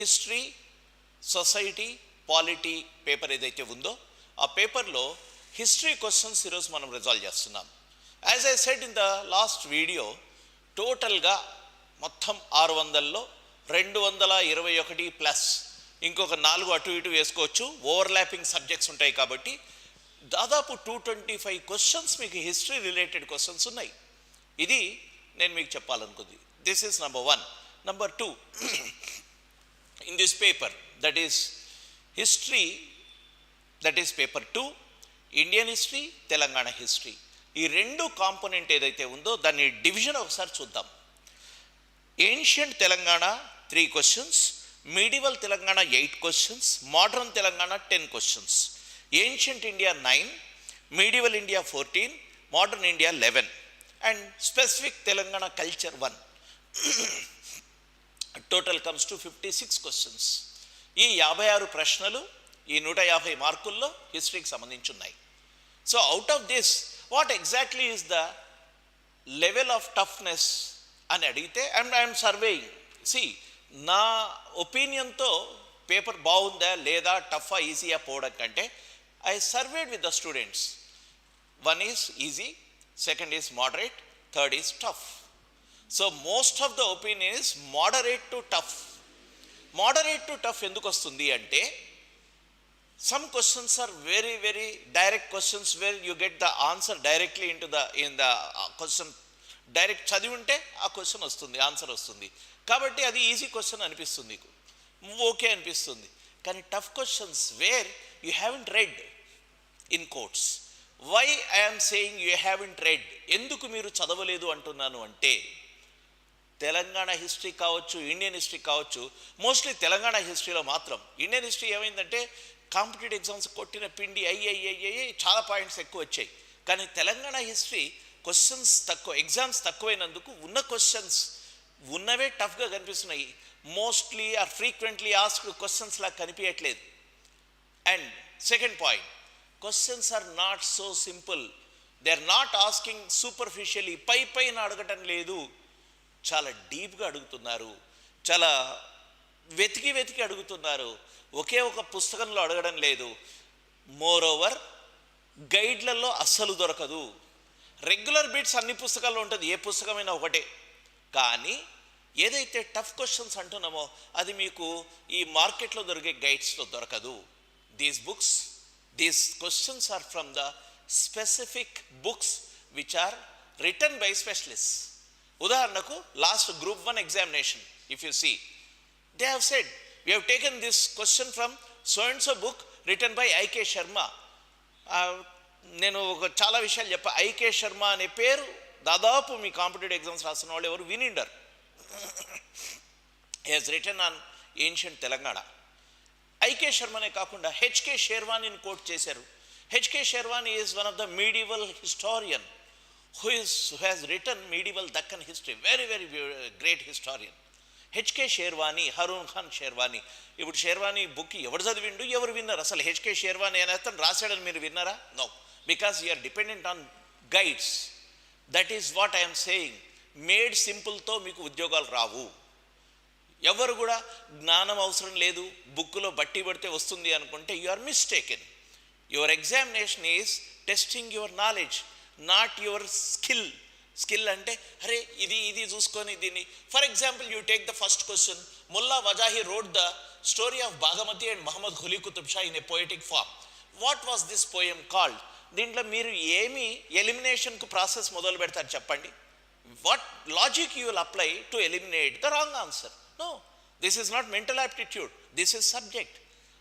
History, society, polity paper ఏదైతే ఉందో ఆ పేపర్లో హిస్టరీ క్వశ్చన్స్ ఈరోజు మనం రిజాల్వ్ చేస్తున్నాం. As I said in the last video, టోటల్గా మొత్తం 600లో 221 ప్లస్ ఇంకొక 4 అటు ఇటు వేసుకోవచ్చు, ఓవర్లాపింగ్ సబ్జెక్ట్స్ ఉంటాయి కాబట్టి దాదాపు 225 క్వశ్చన్స్ మీకు హిస్టరీ రిలేటెడ్ క్వశ్చన్స్ ఉన్నాయి. ఇది నేను మీకు చెప్పాలనుకుంది. This is number 1. Number 2, in this paper, that is history, that is paper 2, Indian history, Telangana history, ఈ రెండు కాంపోనెంట్ ఏదైతే ఉందో దాన్ని డివిజన్ ఒకసారి చూద్దాం. Ancient Telangana 3 questions, medieval Telangana 8 questions, modern Telangana 10 questions, ancient India 9, medieval India 14, modern India 11 and specific Telangana culture 1. Total comes to 56 questions. ఈ 56 ప్రశ్నలు ఈ 150 మార్కుల్లో హిస్టరీకి సంబంధించి ఉన్నాయి. So out of this what exactly is the level of toughness అని అడిగితే I'm surveying. C, నా ఒపీనియన్తో paper బాగుందా లేదా, టఫా ఈజీగా పోవడం కంటే I surveyed with the students. 1 is easy, 2nd is moderate, 3rd is tough. So most of the opinion is moderate to tough. Moderate to tough ఎందుకు వస్తుంది అంటే, some questions are very very direct questions where you get the answer directly in the question. Direct చదివి ఉంటే ఆ question వస్తుంది, answer వస్తుంది, కాబట్టి అది ఈజీ క్వశ్చన్ అనిపిస్తుంది, ఓకే అనిపిస్తుంది. కానీ tough questions where you haven't read in quotes. Why I'm saying you haven't read, ఎందుకు మీరు చదవలేదు అంటున్నాను అంటే, తెలంగాణ హిస్టరీ కావచ్చు, ఇండియన్ హిస్టరీ కావచ్చు, మోస్ట్లీ తెలంగాణ హిస్టరీలో మాత్రం. ఇండియన్ హిస్టరీ ఏమైందంటే కాంపిటేటివ్ ఎగ్జామ్స్ కొట్టిన పిండి అయ్యి చాలా పాయింట్స్ ఎక్కువ వచ్చాయి. కానీ తెలంగాణ హిస్టరీ క్వశ్చన్స్ తక్కువ, ఎగ్జామ్స్ తక్కువైనందుకు ఉన్న క్వశ్చన్స్ ఉన్నవే టఫ్గా కనిపిస్తున్నాయి. Mostly or frequently asked questions లాగా కనిపించట్లేదు. And second point, questions are not so simple. They are not asking superficially, పైన అడగటం లేదు, చాలా డీప్గా అడుగుతున్నారు, చాలా వెతికి అడుగుతున్నారు, ఒకే ఒక పుస్తకంలో అడగడం లేదు. మోర్ ఓవర్ గైడ్లలో అస్సలు దొరకదు. రెగ్యులర్ బిట్స్ అన్ని పుస్తకాల్లో ఉంటుంది, ఏ పుస్తకమైనా ఒకటే. కానీ ఏదైతే టఫ్ క్వశ్చన్స్ అంటున్నామో అది మీకు ఈ మార్కెట్లో దొరికే గైడ్స్లో దొరకదు. These questions are from the specific books which are written by specialists. ఉదాహరణకు last group 1 examination, if you see, they have said we have taken this question from so and so book written by I K Sharma. నేను చాలా విషయాలు చెప్పా. IK Sharma అనే పేరు దాదాపు మీ competitive exams రాసిన వాళ్ళు ఎవరు వినిండరు. He has written on ancient Telangana. I K శర్మనే కాకుండా హెచ్కే షేర్వానీని కోట్ చేశారు. H K Sherwani is one of the medieval historian who has written medieval Deccan history, very great historian. H K Sherwani, Haroon Khan Sherwani. ఇప్పుడు షేర్వానీ బుక్ ఎవరు చదివిండు, ఎవరు విన్నారు? అసలు హెచ్కే షేర్వానీ అనే అతను రాశాడని మీరు విన్నారా? No, because you are dependent on guides. That is what I'm saying. Made సింపుల్తో మీకు ఉద్యోగాలు రావు. ఎవరు కూడా జ్ఞానం అవసరం లేదు, బుక్లో బట్టి పడితే వస్తుంది అనుకుంటే you are mistaken. Your examination is testing your knowledge, not your skill. Skill అంటే అరే ఇది చూసుకొని దీన్ని. For example, you take the first question. Mulla Wajahi wrote the story of Bhagmati and Muhammad Quli Qutb Shah in a poetic form. What was this poem called? దీంట్లో మీరు ఏమి ఎలిమినేషన్కు process మొదలు పెడతారు చెప్పండి? What logic you will apply to eliminate the wrong answer? No, this is not mental aptitude, this is subject.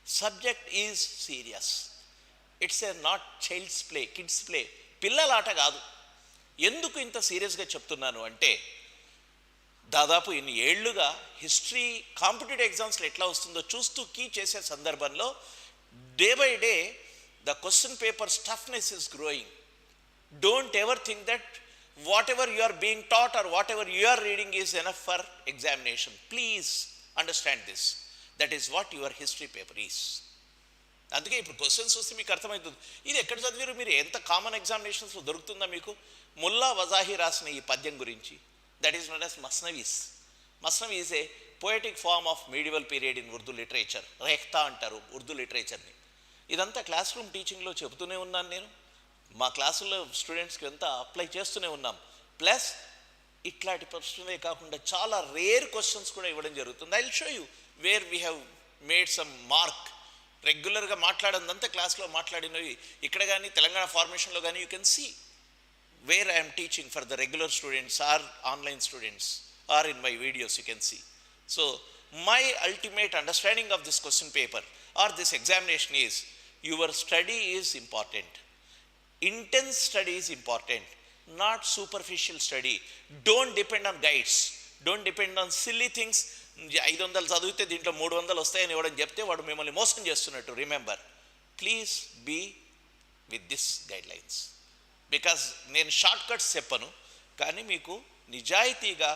Subject is serious. It's a not child's play, kids play, పిల్లల ఆట కాదు. ఎందుకు ఇంత సీరియస్గా చెప్తున్నాను అంటే, దాదాపు ఇన్ని ఏళ్లుగా హిస్టరీ కాంపిటేటివ్ ఎగ్జామ్స్లో ఎట్లా వస్తుందో చూస్తూ కీ చేసే సందర్భంలో day by day the question papers toughness is growing. Don't ever think that whatever you are being taught or whatever you are reading is enough for examination. Please understand this. That is what your history paper is. అందుకే ఇప్పుడు questions వస్తే మీకు అర్థమవుతుంది, ఇది ఎక్కడ చదివారు మీరు, ఎంత కామన్ ఎగ్జామినేషన్స్లో దొరుకుతుందా మీకు? ముల్లా వజాహి రాసిన ఈ పద్యం గురించి, that is known as masnavis. Masnavi is a poetic form of medieval period in Urdu literature. Rekhta అంటారు ఉర్దూ లిటరేచర్ని. ఇదంతా క్లాస్ రూమ్ టీచింగ్లో చెబుతూనే ఉన్నాను నేను, మా క్లాసుల్లో స్టూడెంట్స్కి అంతా అప్లై చేస్తూనే ఉన్నాం. ప్లస్ ఇట్లాంటి ప్రశ్నలే కాకుండా చాలా రేర్ క్వశ్చన్స్ కూడా ఇవ్వడం జరుగుతుంది. I will show you where we have made some mark. రెగ్యులర్గా మాట్లాడిందంతా క్లాస్లో మాట్లాడినవి ఇక్కడ కానీ తెలంగాణ ఫార్మేషన్లో కానీ you can see where I'm teaching for the regular students or online students or in my videos you can see. So my ultimate understanding of this question paper or this examination is your study is important. Intense study is important, not superficial study. Don't depend on guides. Don't depend on silly things. 500 చదివితే దీంట్లో 300 వస్తాయని ఎవడని చెప్తే వాడు మిమ్మల్ని మోసం చేస్తున్నట్టు. Remember, please be with this guidelines. Because నేను షార్ట్ కట్స్ చెప్పను, కానీ మీకు నిజాయితీగా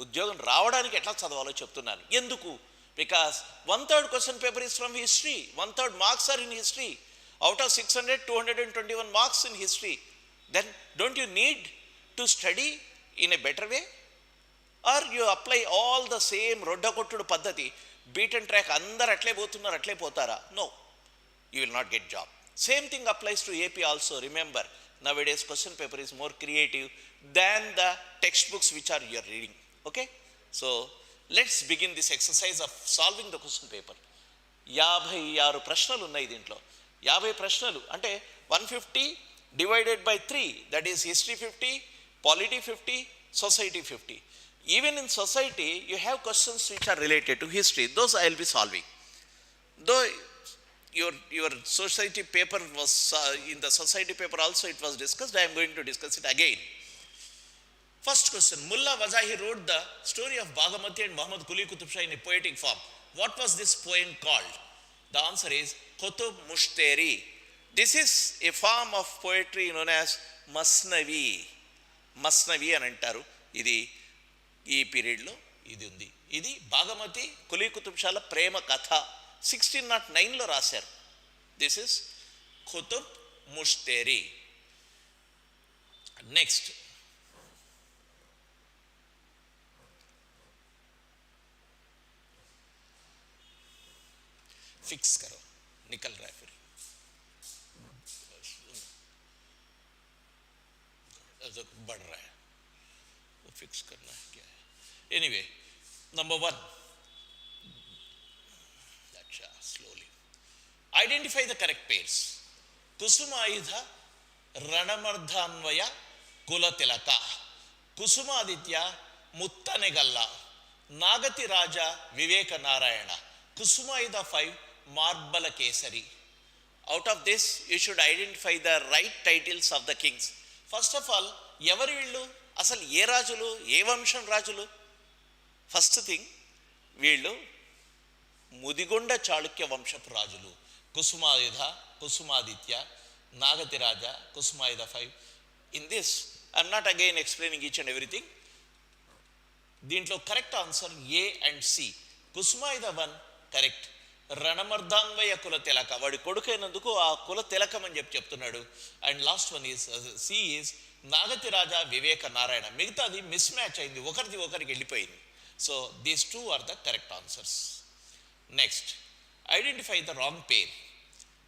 ఉద్యోగం రావడానికి ఎట్లా చదవాలో చెప్తున్నాను. ఎందుకు? Because 1/3 question paper is from history, 1/3 marks are in history. Out of 600, 221 marks in history. Then don't you need to study in a better way? Or you apply all the same rodda kottudu paddhati, beat and track, andaru atle potunnaru atle potara? No, you will not get job. Same thing applies to AP also. Remember, nowadays question paper is more creative than the textbooks which are you are reading. Okay? So let's begin this exercise of solving the question paper. 56 ప్రశ్నలు ఉన్నాయి దీంట్లో. 50 ప్రశ్నలు అంటే 150 divided by 3, that is history 50, polity 50, society 50. Even in society you have questions which are related to history. Those I will be solving. Though your society paper was in the society paper also it was discussed, I am going to discuss it again. First question, Mullah Wazahi wrote the story of Bhagamati and Muhammad Quli Qutub Shah in a poetic form. What was this poem called? The answer is Qutub Mushtari. This is a form of poetry known as Masnavi. Masnavi అని అంటారు. ఇది ఈ పీరియడ్లో ఇది ఉంది. ఇది భాగమతి కులీ కుతుబ్ షాల ప్రేమ కథ 1609లో రాశారు. This is Qutub Mushtari. Next, fix करो, निकल रहा है फिर, बढ़ रहा है, वो फिक्स करना है क्या है. एनीवे, नंबर 1, अच्छा slowly identify the correct pairs. Kusumayudha रणमर्धान्वय कुल तिलक, कुसुमादित्य मुत्तनेगल्ल, नागति राजा विवेक नारायण, कुसुमायुध 5 మార్బల కేసరి. Out of this you should identify the right titles of the kings. First of all ఎవరు వీళ్ళు, అసలు ఏ రాజులు, ఏ వంశం రాజులు? ఫస్ట్ థింగ్, వీళ్ళు ముదిగొండ చాళుక్య వంశపు రాజులు. Kusumayudha, Kusumaditya, Nagati Raja, Kusumayudha 5. In this I'm not again explaining each and everything. దీంట్లో correct answer A and C. Kusumayudha 1 correct. రణమర్ధాన్వయ కుల తిలక, వాడి కొడుకైనందుకు ఆ కుల తిలకం అని చెప్తున్నాడు. And last one is C is Nagati Raja Viveka Narayana. మిగతాది మిస్ మ్యాచ్ అయింది, ఒకరిది ఒకరికి వెళ్ళిపోయింది. So these 2 are the correct answers. Next, identify the wrong pair.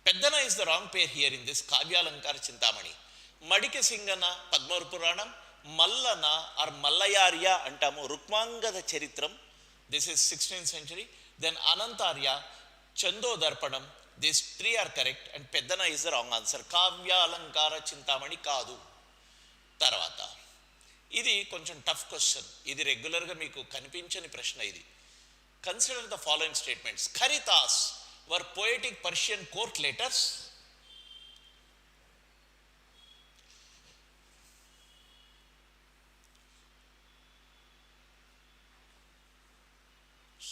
Peddana is the wrong pair here in this Kavyalankara Chintamani. Madike Singana పద్మవర పురాణం, మల్లన ఆర్ మల్లయార్య అంటాము Rukmangada Charitram. This is 16th century. Then Anantarya, Chando Darpanam. These 3 are correct and Peddana is the wrong answer. Kavyalankara Chintamani కాదు. తర్వాత ఇది కొంచెం tough question, ఇది రెగ్యులర్గా మీకు కనిపించని ప్రశ్న. ఇది కన్సిడర్ ద ఫాలోయింగ్ స్టేట్మెంట్స్. ఖరితాస్ were poetic Persian court letters.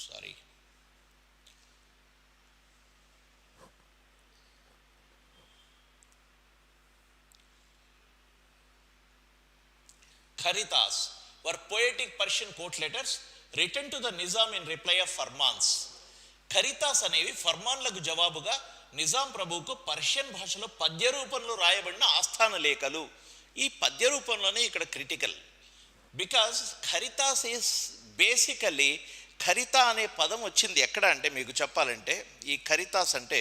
Sorry, Kharitas were poetic Persian court letters written to the Nizam in reply of Farmans. ఖరితాస్ అనేవి ఫర్మాన్లకు జవాబుగా నిజాం ప్రభువుకు పర్షియన్ భాషలో పద్య రూపంలో రాయబడిన ఆస్థాన లేఖలు. ఈ పద్య రూపంలోనే ఇక్కడ క్రిటికల్, బికాజ్ ఖరితాస్ ఈస్ బేసికలీ ఖరిత అనే పదం వచ్చింది ఎక్కడ అంటే మీకు చెప్పాలంటే, ఈ ఖరితాస్ అంటే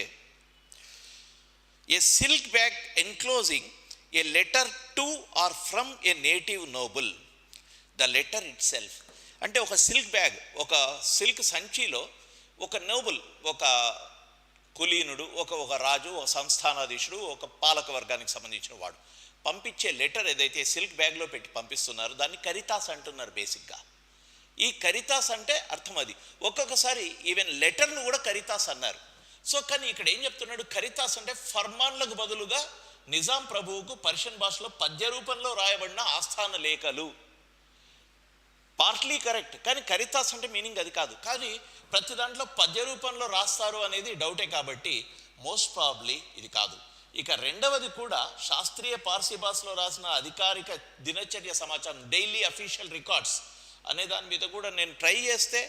a silk bag enclosing a letter to or from a native noble, the letter itself. అంటే ఒక సిల్క్ బ్యాగ్, ఒక సిల్క్ సంచిలో ఒక నోబుల్, ఒక కులీనుడు, ఒక రాజు, ఒక సంస్థానాధీశుడు, ఒక పాలక వర్గానికి సంబంధించిన వాడు పంపించే లెటర్ ఏదైతే సిల్క్ బ్యాగ్లో పెట్టి పంపిస్తున్నారో దాన్ని ఖరితాస్ అంటున్నారు బేసిక్గా. ఈ ఖరితాస్ అంటే అర్థం అది. ఒక్కొక్కసారి ఈవెన్ లెటర్ను కూడా ఖరితాస్ అన్నారు. సో కానీ ఇక్కడ ఏం చెప్తున్నాడు, ఖరితాస్ అంటే ఫర్మాన్లకు బదులుగా నిజాం ప్రభువుకు పర్షియన్ భాషలో పద్య రూపంలో రాయబడిన ఆస్థాన లేఖలు. పార్ట్లీ కరెక్ట్, కానీ ఖరితాస్ అంటే మీనింగ్ అది కాదు. కానీ ప్రతి దాంట్లో పద్య రూపంలో రాస్తారు అనేది డౌటే, కాబట్టి మోస్ట్ ప్రాబబ్లీ ఇది కాదు. ఇక రెండవది కూడా శాస్త్రీయ పార్సీ భాషలో రాసిన అధికారిక దినచర్య సమాచారం, డైలీ అఫీషియల్ రికార్డ్స్ అనే దాని మీద కూడా నేను ట్రై చేస్తే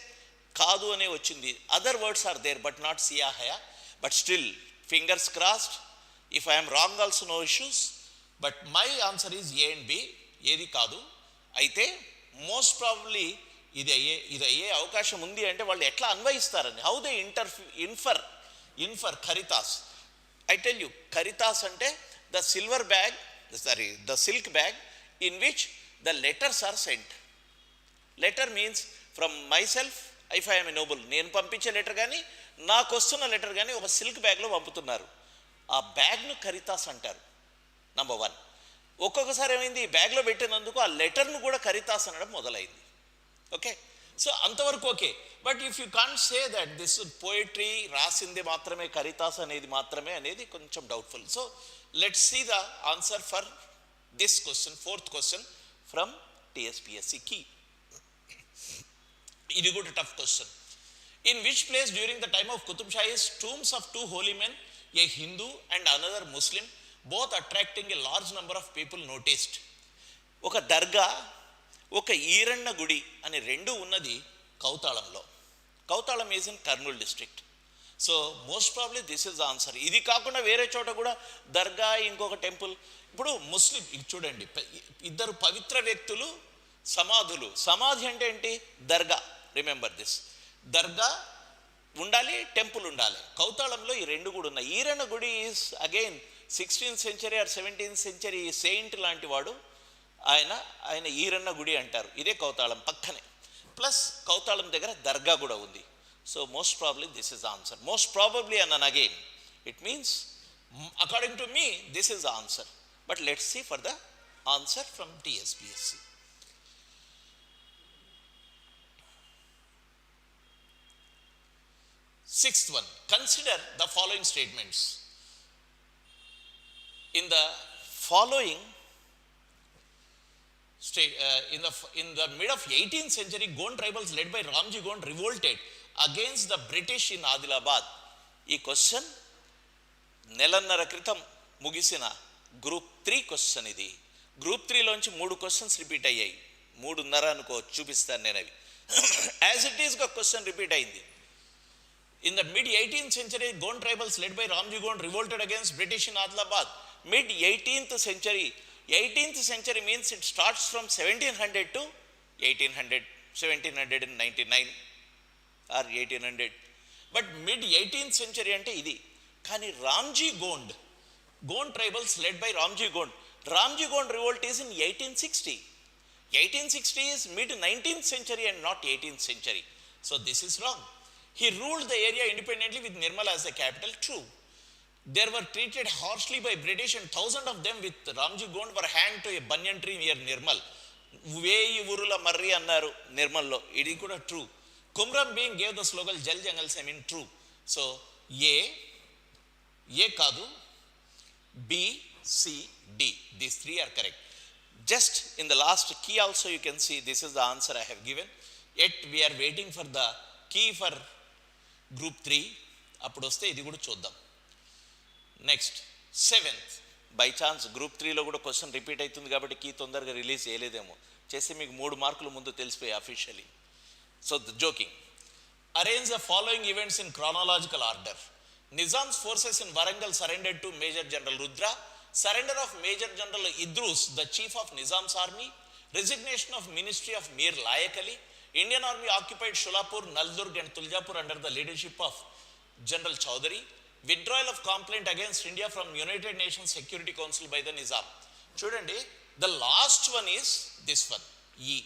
కాదు అనే వచ్చింది. Other words are there but not సియాహయా. But still fingers crossed, if I'm wrong also no issues, but my answer is A and B, ఏది కాదు. అయితే మోస్ట్ ప్రాబబ్లీ ఇది అయ్యే అవకాశం ఉంది. అంటే వాళ్ళు ఎట్లా అన్వయిస్తారని, హౌ దే ఇన్ఫర్ ఖరితాస్. ఐ టెల్ యూ, ఖరితాస్ అంటే the silk bag in which the letters are sent. Letter means from myself, if I'm a noble, నేను పంపించే లెటర్ కానీ నాకు వస్తున్న లెటర్ కానీ ఒక సిల్క్ బ్యాగ్లో పంపుతున్నారు. ఆ బ్యాగ్ను ఖరితాస్ అంటారు. నంబర్ 1. ఒక్కొక్కసారి ఏమైంది, ఈ బ్యాగ్లో పెట్టినందుకు ఆ లెటర్ను కూడా ఖరితాస్ అనడం మొదలైంది. ఓకే, సో అంతవరకు okay. But if you can't say that this poetry రాసింది మాత్రమే ఖరితాస్ అనేది మాత్రమే అనేది కొంచెం డౌట్ఫుల్. So let's see the answer for this question, 4th question from TSPSC key. ఇది కూడా tough question. In which place during the time of Qutb Shahis tombs of 2 holy men, a Hindu and another Muslim, both attracting a large number of people noticed. ఒక దర్గా, ఒక ఈరಣ್ణ గుడి అని రెండు ఉన్నది కౌతాళంలో. Kauthalam is in Kurnool district. So most probably this is the answer. ఇది కాకుండా వేరే చోట కూడా దర్గా, ఇంకొక టెంపుల్. ఇప్పుడు ముస్లిం, ఇది చూడండి, ఇద్దరు పవిత్ర వ్యక్తులు సమాధులు. సమాధి అంటే ఏంటి? దర్గా. రిమెంబర్ దిస్, దర్గా ఉండాలి, టెంపుల్ ఉండాలి. కౌతాళంలో ఈ రెండు కూడా ఉన్నాయి. ఈరಣ್ణ గుడి is again 16th century or 17th century saint లాంటి వాడు. ఆయన ఈరಣ್ణ గుడి అంటారు. ఇదే కౌతాళం పక్కనే. ప్లస్ కౌతాళం దగ్గర దర్గా కూడా ఉంది. So most probably this is answer. Most probably అన్నాను again, it means according to me this is the answer. But let's see for the answer from TSPSC. Sixth one, consider the following statements. In the following in the mid of 18th century, Gond tribals led by Ramji Gond revolted against the British in Adilabad. ఈ question నెలన్నర క్రితం ముగిసిన group 3 question. ఇది group 3లోంచి 3 questions repeat అయ్యాయి. 3.5 అనుకో, చూపిస్తాను నేను అవి. యాజ్ ఇట్ ఈస్గా క్వశ్చన్ రిపీట్ అయింది. In the mid-18th century, Gond tribals led by Ramji Gond revolted against British in Adilabad. Mid-18th century. 18th century means it starts from 1700 to 1800, 1799 or 1800. But mid-18th century అంటే ఇది. కానీ Ramji Gond, Gond tribals led by Ramji Gond. Ramji Gond revolt is in 1860. 1860 is mid-19th century and not 18th century. So this is wrong. He ruled the area independently with Nirmal as the capital. True. They were treated harshly by British and thousands of them with Ramji Gond were hanged to a banyan tree near Nirmal. Veyi urula marri annaru Nirmallo. Idi kuda true. Kumram Bing gave the slogan Jal Jangal Se, I mean true. So A kadu, B, C, D. These 3 are correct. Just in the last key also you can see this is the answer I have given. Yet we are waiting for the key for group 3. అప్పుడు వస్తే ఇది కూడా చూద్దాం. Next 7th, by chance group 3లో కూడా question repeat అవుతుంది కాబట్టి key తొందరగా రిలీజ్ చేయలేదేమో, చేసి మీకు 3 మార్కులు ముందు తెలిసిపోయాయి officially. So joking. Arrange the following events in chronological order. Nizam's forces in Warangal surrendered to major general Rudra. Surrender of major general Idroos, the chief of Nizam's army. Resignation of ministry of Mir Laik Ali. Indian Army occupied Sholapur, Naldurg and Tuljapur under the leadership of General Chowdhury. Withdrawal of complaint against India from United Nations Security Council by the Nizam. Chudandi, the last one is this one, E.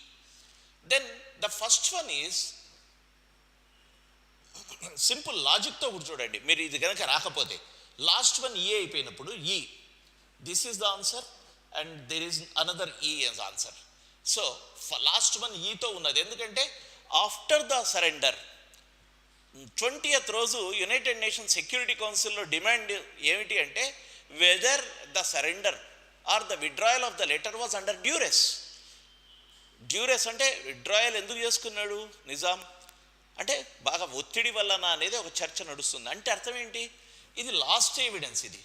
Then the first one is simple లాజిక్తో కూడా చూడండి. మీరు ఇది కనుక రాకపోతే last one A అయిపోయినప్పుడు E this is the answer and there is another E as answer. So last one ఈతో ఉన్నది. ఎందుకంటే ఆఫ్టర్ ద సరెండర్ 20th రోజు యునైటెడ్ నేషన్ సెక్యూరిటీ కౌన్సిల్లో డిమాండ్ ఏమిటి అంటే whether the surrender or the withdrawal of the letter was under duress. Duress అంటే withdrawal ఎందుకు చేసుకున్నాడు నిజాం అంటే బాగా ఒత్తిడి వలన అనేది ఒక చర్చ నడుస్తుంది. అంటే అర్థం ఏంటి, ఇది లాస్ట్ ఎవిడెన్స్. ఇది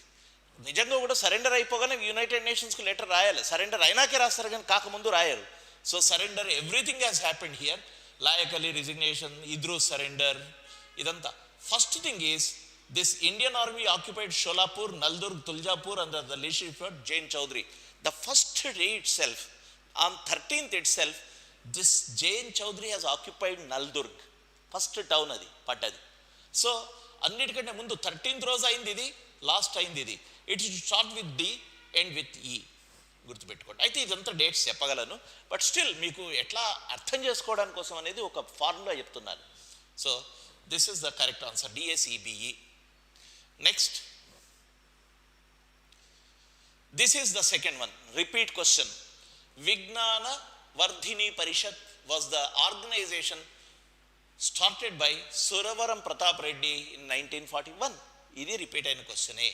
నిజంగా కూడా సరెండర్ అయిపోగానే యునైటెడ్ నేషన్స్కి లెటర్ రాయాలి. సరెండర్ అయినాకే రాస్తారు కానీ కాకముందు రాయరు. So surrender everything has happened here. Laik Ali resignation, Idroos surrender, ఇదంతా. First thing is this Indian army occupied Sholapur, Naldurg, Tuljapur under the leadership of Jain Chaudhuri. The first day itself on 13th itself this Jain Chaudhuri has occupied Naldurg. First town అది పడ్డది. So అన్నిటికంటే ముందు 13th రోజు అయింది ఇది, last అయింది ఇది. It should start with D end with E, గుర్తుపెట్టుకోండి. అయితే ఇదంతా డేట్స్ చెప్పగలను, బట్ స్టిల్ మీకు ఎట్లా అర్థం చేసుకోవడానికి కోసం అనేది ఒక ఫార్ములా చెప్తున్నాను. So this is the correct answer, DSEBE. Next, this is the second one, repeat question. Vijnana Vardhini Parishat was the organisation started by Suravaram Pratap Reddy in 1941. ఇది రిపీట్ అయిన క్వశ్చనే.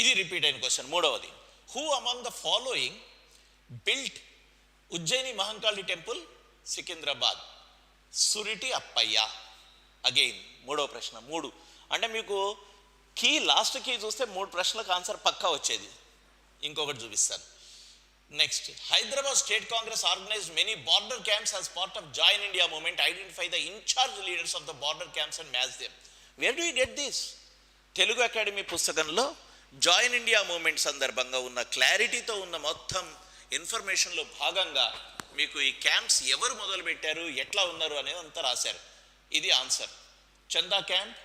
ఇది రిపీట్ అయిన క్వశ్చన్. మూడవది, who among the following built Ujjaini Mahankali temple, Secunderabad? Suriti Appaiah. Again మూడవ ప్రశ్న. 3 అంటే మీకు కీ లాస్ట్ కీ చూస్తే 3 ప్రశ్నలకు ఆన్సర్ పక్కా వచ్చేది. ఇంకొకటి చూపిస్తాను. Next, Hyderabad State Congress organized many border camps as part of Join India movement. Identify the in-charge leaders of the border camps and match them. Where do you get this? Telugu Academy పుస్తకంలో join India moment సందర్భంగా ఉన్న క్లారిటీతో ఉన్న మొత్తం ఇన్ఫర్మేషన్లో భాగంగా మీకు ఈ camps ఎవరు మొదలు పెట్టారు, ఎట్లా ఉన్నారు అనేది అంతా రాశారు. ఇది answer. Chanda camp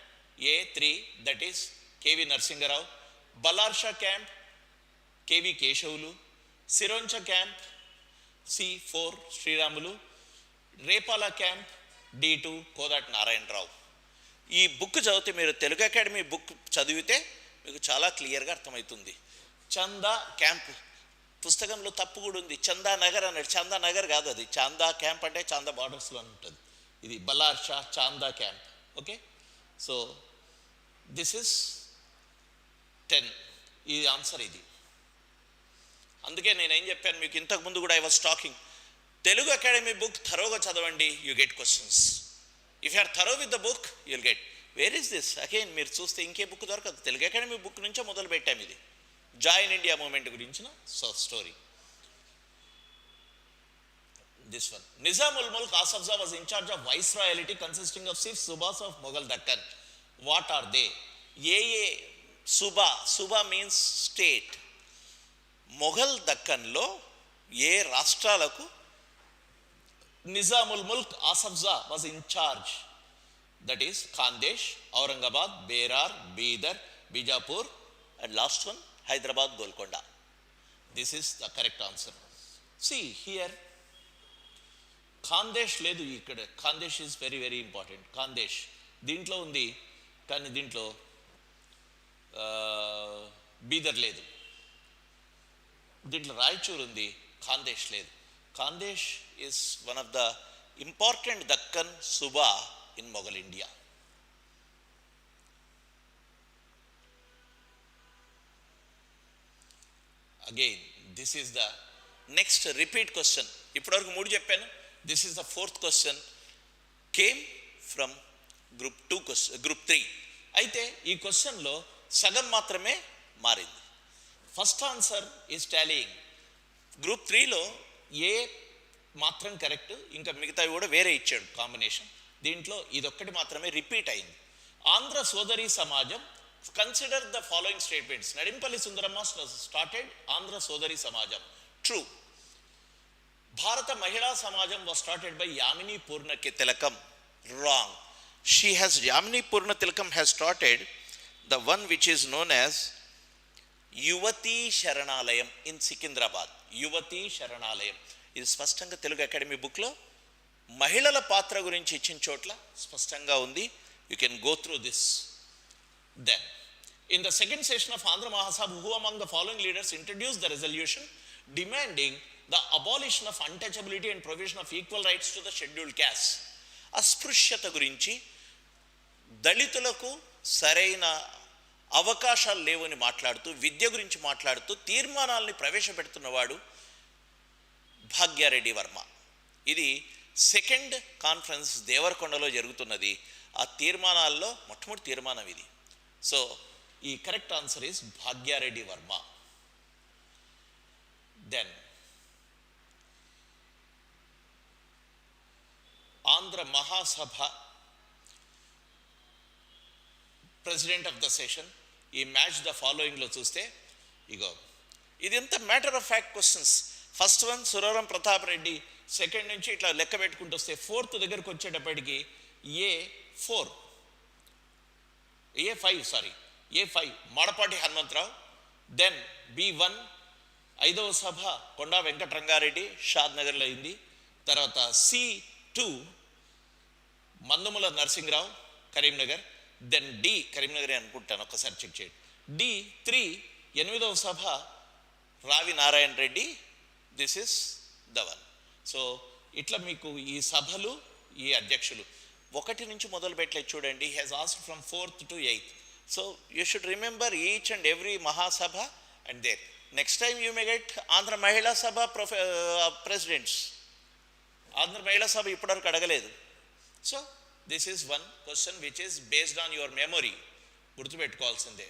A3, that is K V Narasinga Rao. Ballarsha camp K V Keshavulu. Sironcha camp C4 Sriramulu. Repala camp D2 Kodati Narayana Rao. ఈ బుక్ చదివితే, మీరు తెలుగు అకాడమీ బుక్ చదివితే మీకు చాలా క్లియర్గా అర్థమవుతుంది. చందా క్యాంప్ పుస్తకంలో తప్పు కూడా ఉంది, చందా నగర్ అన్నాడు. చందా నగర్ కాదు, అది చాందా క్యాంప్ అంటే చాందా బార్డర్స్లో ఉంటుంది. ఇది Ballarsha Chanda camp. Okay, so this is 10. ఈ ఆన్సర్ ఇది. అందుకే నేనేం చెప్పాను మీకు ఇంతకుముందు కూడా, I was talking, Telugu academy book థరోగా చదవండి, you get questions. If you are thorough with the book you'll get. Where is this again? మీరు చూస్తే ఇంకే బుక్ దొరకదు. తెలుగు అకాడమీ బుక్ నుంచే మొదలు పెట్టాము. ఇది జాయిన్ ఇండియా మూమెంట్ గురించిన story. This one, Nizam-ul Mulk Asaf Jah was in charge of viceroyalty consisting of 6 సుబాస్ of Mughal Deccan. What are they? A సుబా మీన్స్ స్టేట్. మొఘల్ దక్కన్లో ఏ రాష్ట్రాలకు Nizam-ul Mulk Asaf Jah was in charge? That is Khandesh, Aurangabad, Berar, Bidar, Bijapur and last one Hyderabad, Golconda. This is the correct answer. See here Khandesh లేదు ఇక్కడ. Khandesh is very very important. Khandesh దీంట్లో ఉంది కానీ దీంట్లో బీదర్ లేదు. దీంట్లో రాయచూర్ ఉంది, ఖాందేశ్ లేదు. Khandesh is one of the important Deccan సుబా in Mughal India. Again this is the next repeat question. ఇప్పటివరకు 3 చెప్పాను. This is the 4th question. Came from group 3. అయితే ఈ క్వశ్చన్లో సగం మాత్రమే మారింది. First answer is tallying. Group 3లో ఏ మాత్రం కరెక్ట్, ఇంకా మిగతావి కూడా వేరే ఇచ్చాడు కాంబినేషన్. దీంట్లో ఇదొక్కటి మాత్రమే రిపీట్ అయింది. ఆంధ్ర సోదరి సమాజం, consider the following statements. Nadimpalli Sundaramma started Andhra సోదరి సమాజం. ట్రూ. భారత మహిళా సమాజం was started by Yamini Purna Tilakam. Wrong. Yamini Purna Tilakam has started the one which is known as Yuvati Sharanalayam in Sikindrabad. Yuvati Sharanalayam. ఇది స్పష్టంగా తెలుగు అకాడమీ బుక్లో మహిళల పాత్ర గురించి ఇచ్చిన చోట్ల స్పష్టంగా ఉంది. You can go through this. Then in the second session of Andhra Mahasabha, who among the following leaders introduced the resolution demanding the abolition of untouchability and provision of equal rights to the scheduled caste? అస్పృశ్యత గురించి, దళితులకు సరైన అవకాశాలు లేవని మాట్లాడుతూ, విద్య గురించి మాట్లాడుతూ తీర్మానాలని ప్రవేశపెడుతున్నవాడు భాగ్యారెడ్డి వర్మ. ఇది సెకండ్ కాన్ఫరెన్స్ దేవరకొండలో జరుగుతున్నది. ఆ తీర్మానాల్లో మొట్టమొదటి తీర్మానం ఇది. సో ఈ correct answer is Bhagya Reddy Varma. Then Andhra Mahasabha president of the session, ఈ మ్యాచ్ ద ఫాలోయింగ్లో చూస్తే ఇగో ఇది ఎంత matter of fact questions. First one Suravaram Pratap Reddy, second నుంచి ఇట్లా లెక్క పెట్టుకుంటూ వస్తే ఫోర్త్ దగ్గరకు వచ్చేటప్పటికి A5 Madapati Hanumantharao. Then B1 ఐదవ సభ కొండా వెంకటరంగారెడ్డి, షాద్ నగర్లో అయింది. తర్వాత C2 Mandamula Narasimha Rao, Karimnagar. Then D కరీంనగరే అనుకుంటాను, ఒకసారి చెక్ చేయండి. D3 ఎనిమిదవ సభ Ravi Narayana Reddy. This is the one. So ఇట్లా మీకు ఈ సభలు, ఈ అధ్యక్షులు 1 నుంచి మొదలు పెట్టలేదు చూడండి. He has asked from 4th to 8th. So you should remember each and every Mahasabha and there. Next time you may get Andhra Mahila Sabha presidents. Andhra Mahila Sabha ఇప్పటివరకు అడగలేదు. So this is one question which is based on your memory, గుర్తుపెట్టుకోవాల్సిందే.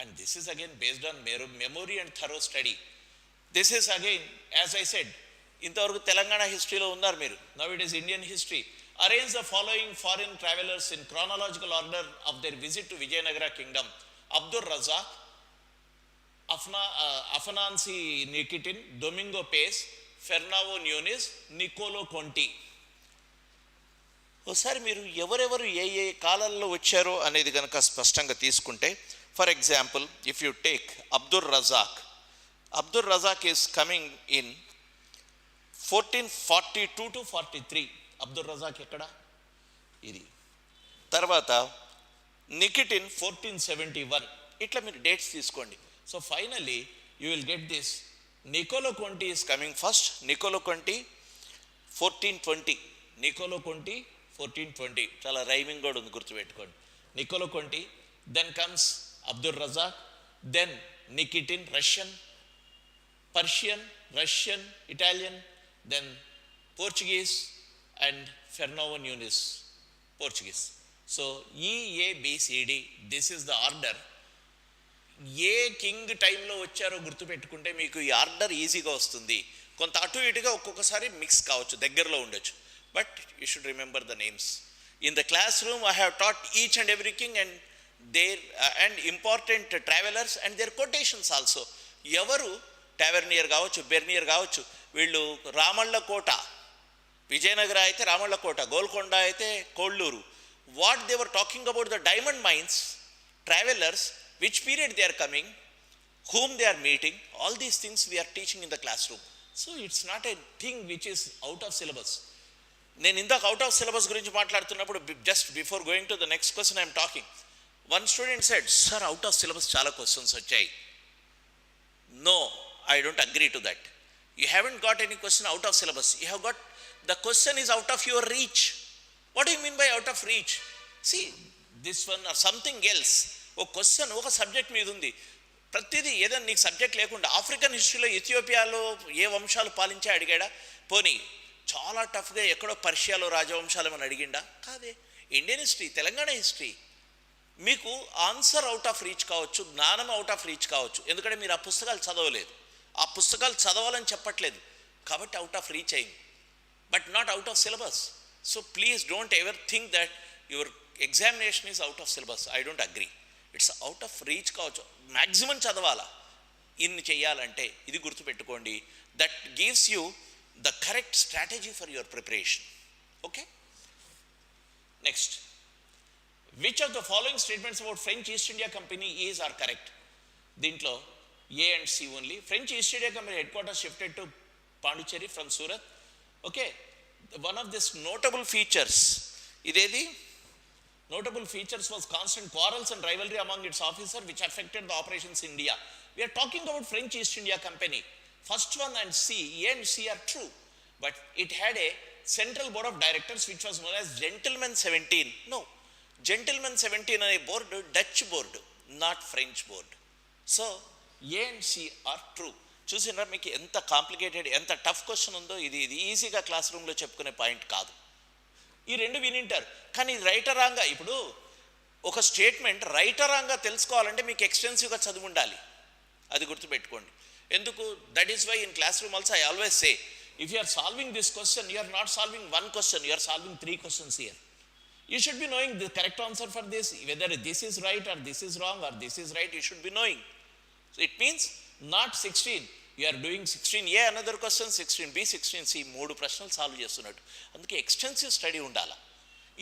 And this is again based on memory and thorough study. This is again as I said, ఇంతవరకు తెలంగాణ హిస్టరీలో ఉన్నారు మీరు. Now it is Indian history. Arrange the following foreign travelers in chronological order of their visit to Vijayanagara Kingdom: Abdur Razak, Afanansi Nikitin, Domingo Pace, Fernando Nunes, Nicolo Conti. ఒకసారి మీరు ఎవరెవరు ఏ ఏ కాలాల్లో వచ్చారో అనేది కనుక స్పష్టంగా తీసుకుంటే, for example if you take Abdur Razzaq is coming in 1442 to 43. Abdul Razzaq ఎక్కడ? ఇది. తర్వాత నికిటిన్ 1471. ఇట్లా మీరు డేట్స్ తీసుకోండి. So finally you will get this. Niccolo Conti is coming first. Niccolo Conti 1420. Niccolo Conti 1420. చాలా రైమింగ్ కూడా ఉంది, గుర్తుపెట్టుకోండి. Niccolo Conti. Then comes Abdul Razzaq. Then Nikitin, Persian, Russian, Italian. Then Portuguese and Fernando Nunes, Portuguese. So EABCD, this is the order. A king టైంలో వచ్చారో గుర్తుపెట్టుకుంటే మీకు ఈ order ఈజీగా వస్తుంది. కొంత అటు ఇటుగా ఒక్కొక్కసారి మిక్స్ కావచ్చు, దగ్గరలో ఉండొచ్చు, but you should remember the names. In the classroom I have taught each and every king and their and important travellers and their quotations also. ఎవరు టావెర్నియర్ కావచ్చు, బెర్నియర్ కావచ్చు, వీళ్ళు రామళ్ళ కోట, విజయనగర అయితే రామళ్ళ కోట, గోల్కొండ అయితే Kollur. What they were talking about the diamond mines, travellers, which period they are coming, whom they are meeting, all these things we are teaching in the classroom. So it's not a thing which is out of syllabus. నేను ఇందాక out of syllabus గురించి మాట్లాడుతున్నప్పుడు just before going to the next question I'm talking, one student said, sir out of syllabus చాలా questions వచ్చాయి. No, I don't agree to that. You haven't got any question out of syllabus. You have got the question is out of your reach. What do you mean by out of reach? See this one or something else. ఒక question ఒక subject మీద ఉంది, ప్రతిదీ ఏదైనా నీకు subject లేకుండా African హిస్టరీలో ఇథియోపియాలో ఏ వంశాలు పాలించా అడిగాడా? పోనీ చాలా టఫ్గా ఎక్కడో పర్షియాలో రాజవంశాలు అని అడిగిండా? కాదే. Indian history, Telangana history. మీకు ఆన్సర్ అవుట్ ఆఫ్ రీచ్ కావచ్చు, జ్ఞానం అవుట్ ఆఫ్ రీచ్ కావచ్చు, ఎందుకంటే మీరు ఆ పుస్తకాలు చదవలేదు. ఆ పుస్తకాలు చదవాలని చెప్పట్లేదు కాబట్టి అవుట్ ఆఫ్ రీచ్ అయింది, but not out of syllabus. So please don't ever think that your examination is out of syllabus. I don't agree. It's out of reach కావచ్చు, మ్యాక్సిమం చదవాలా ఇన్ని చెయ్యాలంటే. ఇది గుర్తుపెట్టుకోండి. That gives you the correct strategy for your preparation. Okay? Next. Which of the following statements about French East India Company is are correct? Dintlo A and C only. French East India Company headquarters shifted to Pondicherry from Surat. Okay. One of these notable features, notable features was constant quarrels and rivalry among its officers which affected the operations in India. We are talking about French East India Company. First one and C, A and C are true, but it had a central board of directors which was known as Gentleman 17. No, Gentleman 17 అనే board Dutch board, not French board. So A and C are true. చూసినా మీకు ఎంత complicated, ఎంత tough question ఉందో. ఇది ఈజీగా class రూమ్లో చెప్పుకునే పాయింట్ కాదు. ఈ రెండు వినింటారు, కానీ రైటరాంగా ఇప్పుడు ఒక స్టేట్మెంట్ రైటరాంగా తెలుసుకోవాలంటే మీకు ఎక్స్టెన్సివ్గా చదువు ఉండాలి. అది గుర్తుపెట్టుకోండి. ఎందుకు? That is why in classroom also I always say, if you are solving this question, you are not solving one question, you are solving 3 questions here. You should be knowing the correct answer for this, whether this is right or this is wrong or this is right, you should be knowing. So it means not 16, you are doing 16A another question, 16B, 16C, 3 ప్రశ్నలు solve చేస్తున్నట్టు. అందుకే extensive study ఉండాలి.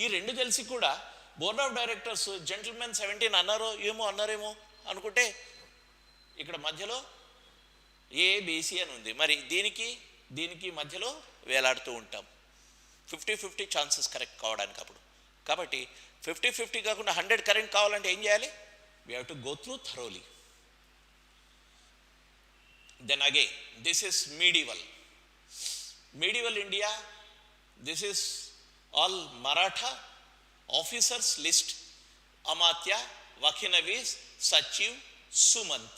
ఈ రెండు తెలిసి కూడా board of directors gentlemen 17 అన్నారేమో అనుకుంటే ఇక్కడ మధ్యలో ABC అని ఉంది. మరి దీనికి మధ్యలో వేలాడుతూ ఉంటాం. 50-50 ఛాన్సెస్ కరెక్ట్ కావడానికి అప్పుడు. కాబట్టి 50-50 కాకుండా 100 కరెక్ట్ కావాలంటే ఏం చేయాలి? We have to go through thoroughly. Then again, this is medieval India. This is all Maratha officers list: Amatya, Vakinavis, Sachiv, Sumant.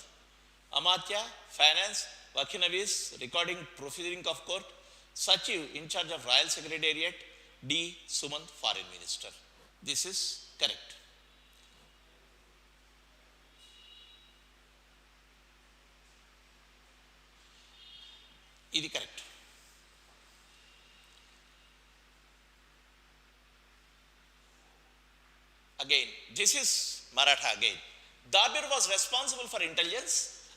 Amatya, finance; Vakinavis, recording proceeding of court; Sachiv, in charge of royal secretariat; D. Sumant, foreign minister. This is correct. ఇది correct. Again, this is Maratha again. Dabir was responsible for intelligence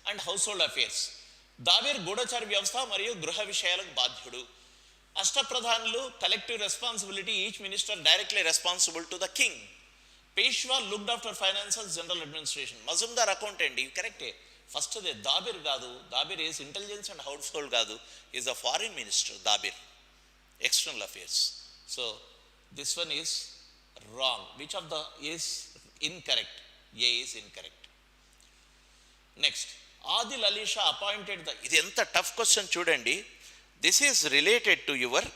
and household affairs. Dabir గూఢచారి వ్యవస్థ మరియు గృహ విషయాలకు బాధ్యుడు. అష్టప్రధానులు collective responsibility, each minister directly responsible to the king. Peshwa looked after finances, general administration. Majumdar accountant. ఇవి కరెక్టే. First అదే దాబిర్ కాదు. Dabir is intelligence and household కాదు, is a foreign minister. Dabir external affairs. So this one is wrong. Which of the is incorrect? A is incorrect. Next, Adil Ali Shah appointed the. ఇది ఎంత tough question చూడండి. This is related to your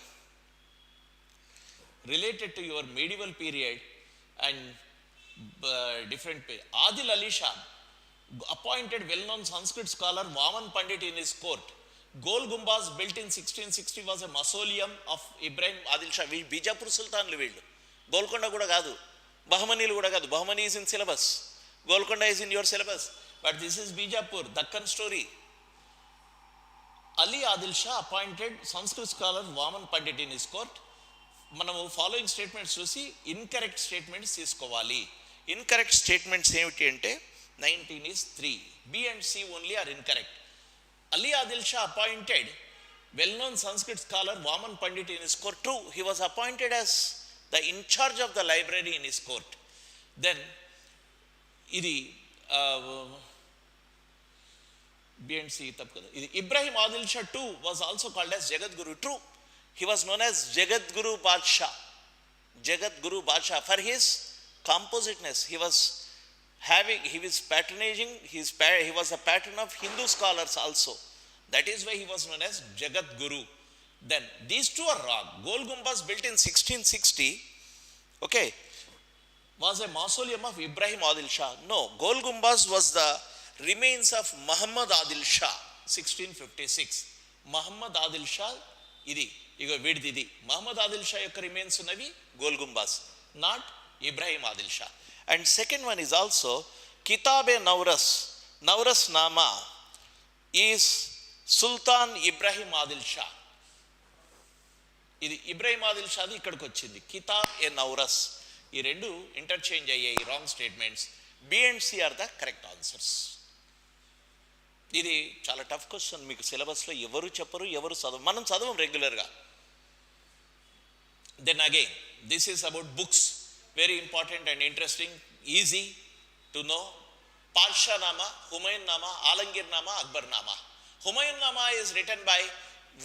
medieval period and different period. Adil Ali Shah appointed well-known Sanskrit scholar Vaman Pandit in his court. Gol Gumbaz, built in 1660, was a mausoleum of Ibrahim Adil Shah. Bijapur Sultanlu వీళ్ళు. గోల్కొండ కూడా కాదు, బహమనీలు కూడా కాదు. Bahmani is in syllabus, Golconda is in your syllabus, but this is Bijapur, Dakkan story. Ali Adil Shah appointed Sanskrit scholar Vaman Pandit in his court. మనము following statements చూసి incorrect statements తీసుకోవాలి. Incorrect statements ఏమిటి అంటే 19 is 3. B and C only are incorrect. Ali Adil Shah appointed well-known Sanskrit scholar Vaman Pandit in his court. True, he was appointed as the in charge of the library in his court. Then ఇది B and C తప్పు కదా. ఇది Ibrahim Adil Shah too was also called as Jagat Guru. True, he was known as Jagat Guru Badshah. For his compositeness, he was patronaging, he was a patron of Hindu scholars also. That is why he was known as Jagat Guru. Then these two are wrong. Gol Gumbaz, built in 1660, okay, was a mausoleum of Ibrahim Adil Shah. No, Gol Gumbaz was the remains of Muhammad Adil Shah, 1656. Muhammad Adil Shah, వీడిది మహమ్మద్ ఆదిల్ షా యొక్క remains ఉన్నవి Gol Gumbaz, not Ibrahim Adil Shah. And second one is also Kitab-e Nauras Nama is Sultan Ibrahim Adil Shah. ఇది ఇబ్రాహిం ఆదిల్ షాది ఇక్కడికి వచ్చింది. కితాబ్ ఏ నౌరస్, ఈ రెండు interchange అయ్యాయి wrong statements. B and C are the correct answers. ఇది చాలా టఫ్ క్వశ్చన్. మీకు సిలబస్లో ఎవరు చెప్పరు, ఎవరు చదవరు, మనం చదవం రెగ్యులర్గా. Then again this is about books, very important and interesting, easy to know. పాషా నామా, Humayun Nama, Alamgir Nama, Akbar Nama. Humayun Nama is written by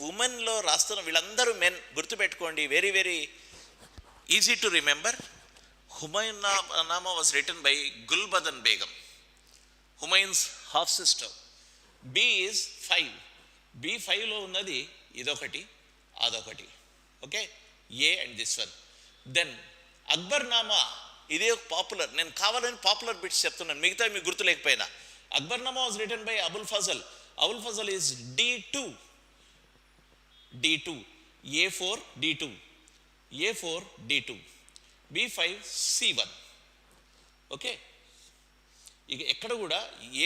ఉమెన్లో రాస్తున్న వీళ్ళందరూ మెన్, గుర్తుపెట్టుకోండి, very very easy to remember. Humayun Nama was written by Gulbadan Begum, Humayun's half sister. B is 5. B5లో ఉన్నది ఇదొకటి, అదొకటి. Okay, A and this one. Then Akbar Nama, ఇదే పాపులర్, నేను కావాలని పాపులర్ బిట్స్ చెప్తున్నాను, మిగతా మీకు గుర్తు లేకపోయినా. Akbarnama was written by Abul Fazl. Abul Fazl is D2. A4 D2, A4 D2, B5 C1. Okay, ఇక ఎక్కడ కూడా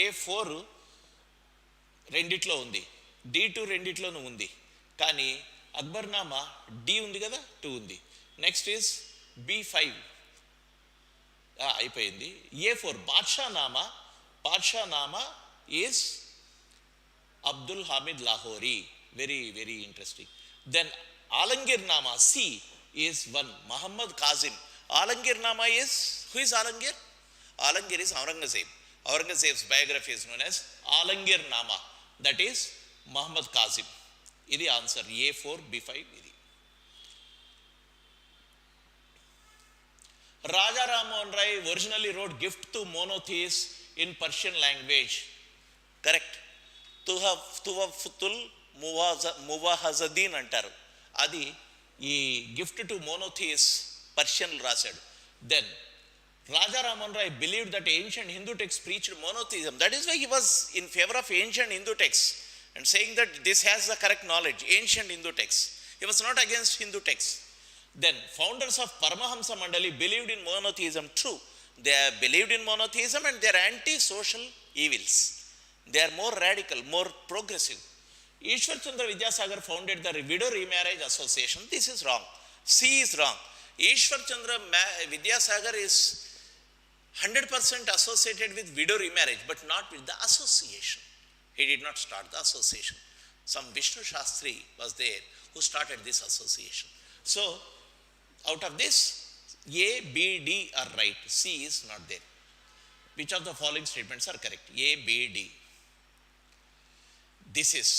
A4 రెండిట్లో ఉంది, D2 రెండిట్లోనూ ఉంది, కానీ అక్బర్ నామా D ఉంది కదా, 2 ఉంది. నెక్స్ట్ ఈజ్ B5 అయిపోయింది. A4 Badshahnama is Abdul Hamid Lahori, very very interesting. Then Alamgirnama C is 1, Muhammad Kazim. Alamgirnama is, who is Alamgir? Alangir is Aurangzeb. Aurangzeb's biography is known as Alangir Nama. That is Muhammad Kazim. This answer A4 B5. Raja Ram Mohan Rai originally wrote Gift to Monotheists in Persian language. Correct. Tuhafatul Muvahazadin antaru. Adi ee Gift to Monotheists Persian rasadu. Then Raja Raman Rai believed that ancient Hindu texts preached monotheism. That is why he was in favor of ancient Hindu texts and saying that this has the correct knowledge, ancient Hindu texts. He was not against Hindu texts. Then founders of Paramahamsa Mandali believed in monotheism. True, they believed in monotheism and they are anti-social evils. They are more radical, more progressive. Ishwar Chandra Vidyasagar founded the Widow Remarriage Association. This is wrong. C is wrong. Ishwar Chandra Vidyasagar is 100% associated with widow remarriage, but not with the association. He did not start the association. Some Vishnu Shastri was there who started this association. So, out of this, A, B, D are right. C is not there. Which of the following statements are correct? A, B, D. This is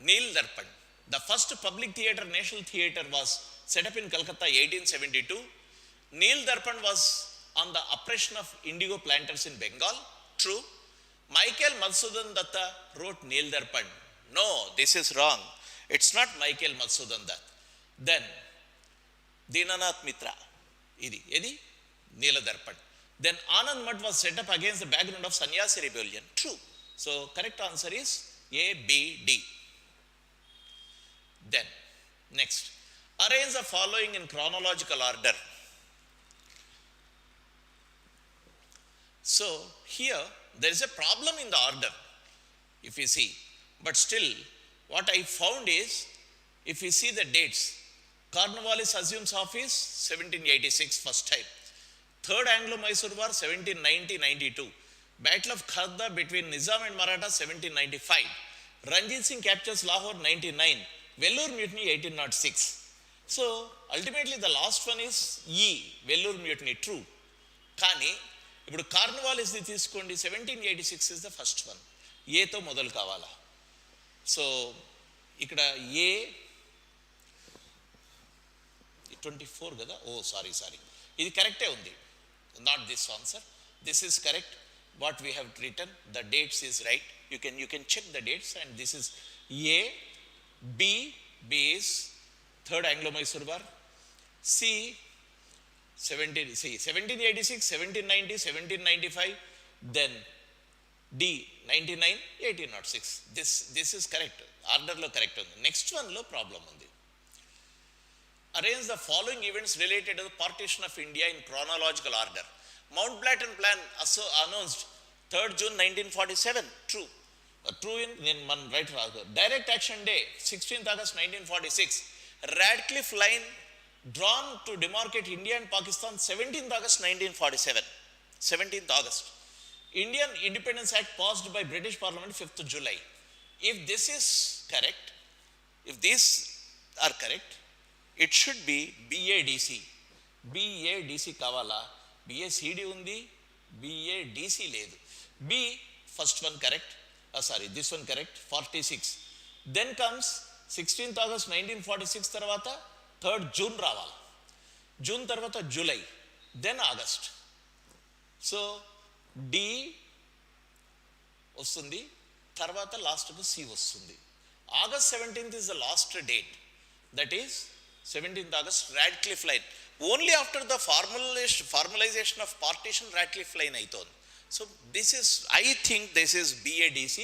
Neel Darpan. The first public theatre, national theatre, was set up in Calcutta 1872. Neel Darpan was on the oppression of indigo planters in Bengal. True. Michael Madhusudan Datta wrote Neel Darpan. No, this is wrong. It's not Michael Madhusudan Datta. Then Dinanath Mitra. Idi Neela Darpan. Then Anand Math was set up against the background of Sannyasi rebellion. True. So correct answer is A, B, D. Then next, arrange the following in chronological order. So here there is a problem in the order, if you see, but still what I found is, if you see the dates, Cornwallis assumes office 1786 first time, Third Anglo-Mysore War 1790-92, Battle of Kharda between Nizam and Maratha 1795, Ranjit Singh captures Lahore 99, Vellore Mutiny 1806. So ultimately the last one is E, Vellore Mutiny. True. Kani ఇప్పుడు కార్నవాలిస్ తీసుకోండి, 1786 is the first one, ఏతో మొదలు కావాలా. So ఇక్కడ ఏ 24 కదా, ఓ sorry ఇది కరెక్టే ఉంది, not this answer, this is correct. What we have written, the dates is right, you can check the dates and this is A. B is third Anglo-Mysore war, C 1786, 1790, 1795, then D 99, 1806. This is correct. Order lo correct undi. Next one lo problem undi. Arrange the following events related to the partition of India in chronological order. Mountbatten Plan announced 3rd June 1947. True. True in man right ragu. Direct Action Day 16th August 1946. Radcliffe Line drawn to demarcate India and Pakistan 17th August 1947. 17th August. Indian Independence Act passed by British Parliament 5th July. If this is correct, if these are correct, it should be BADC. BADC kavala. BACD undi, BADC లేదు. B, first one correct. This one correct, 46. Then comes 16th August 1946 తర్వాత 3rd June రావాలి. June తర్వాత July, then August. So D వస్తుంది, తర్వాత లాస్ట్కు C వస్తుంది. August 17th is the last date. That is 17th August, Radcliffe line. Only after the formalization of partition, Radcliffe line అయితోంది. So this is, I think this is BADC.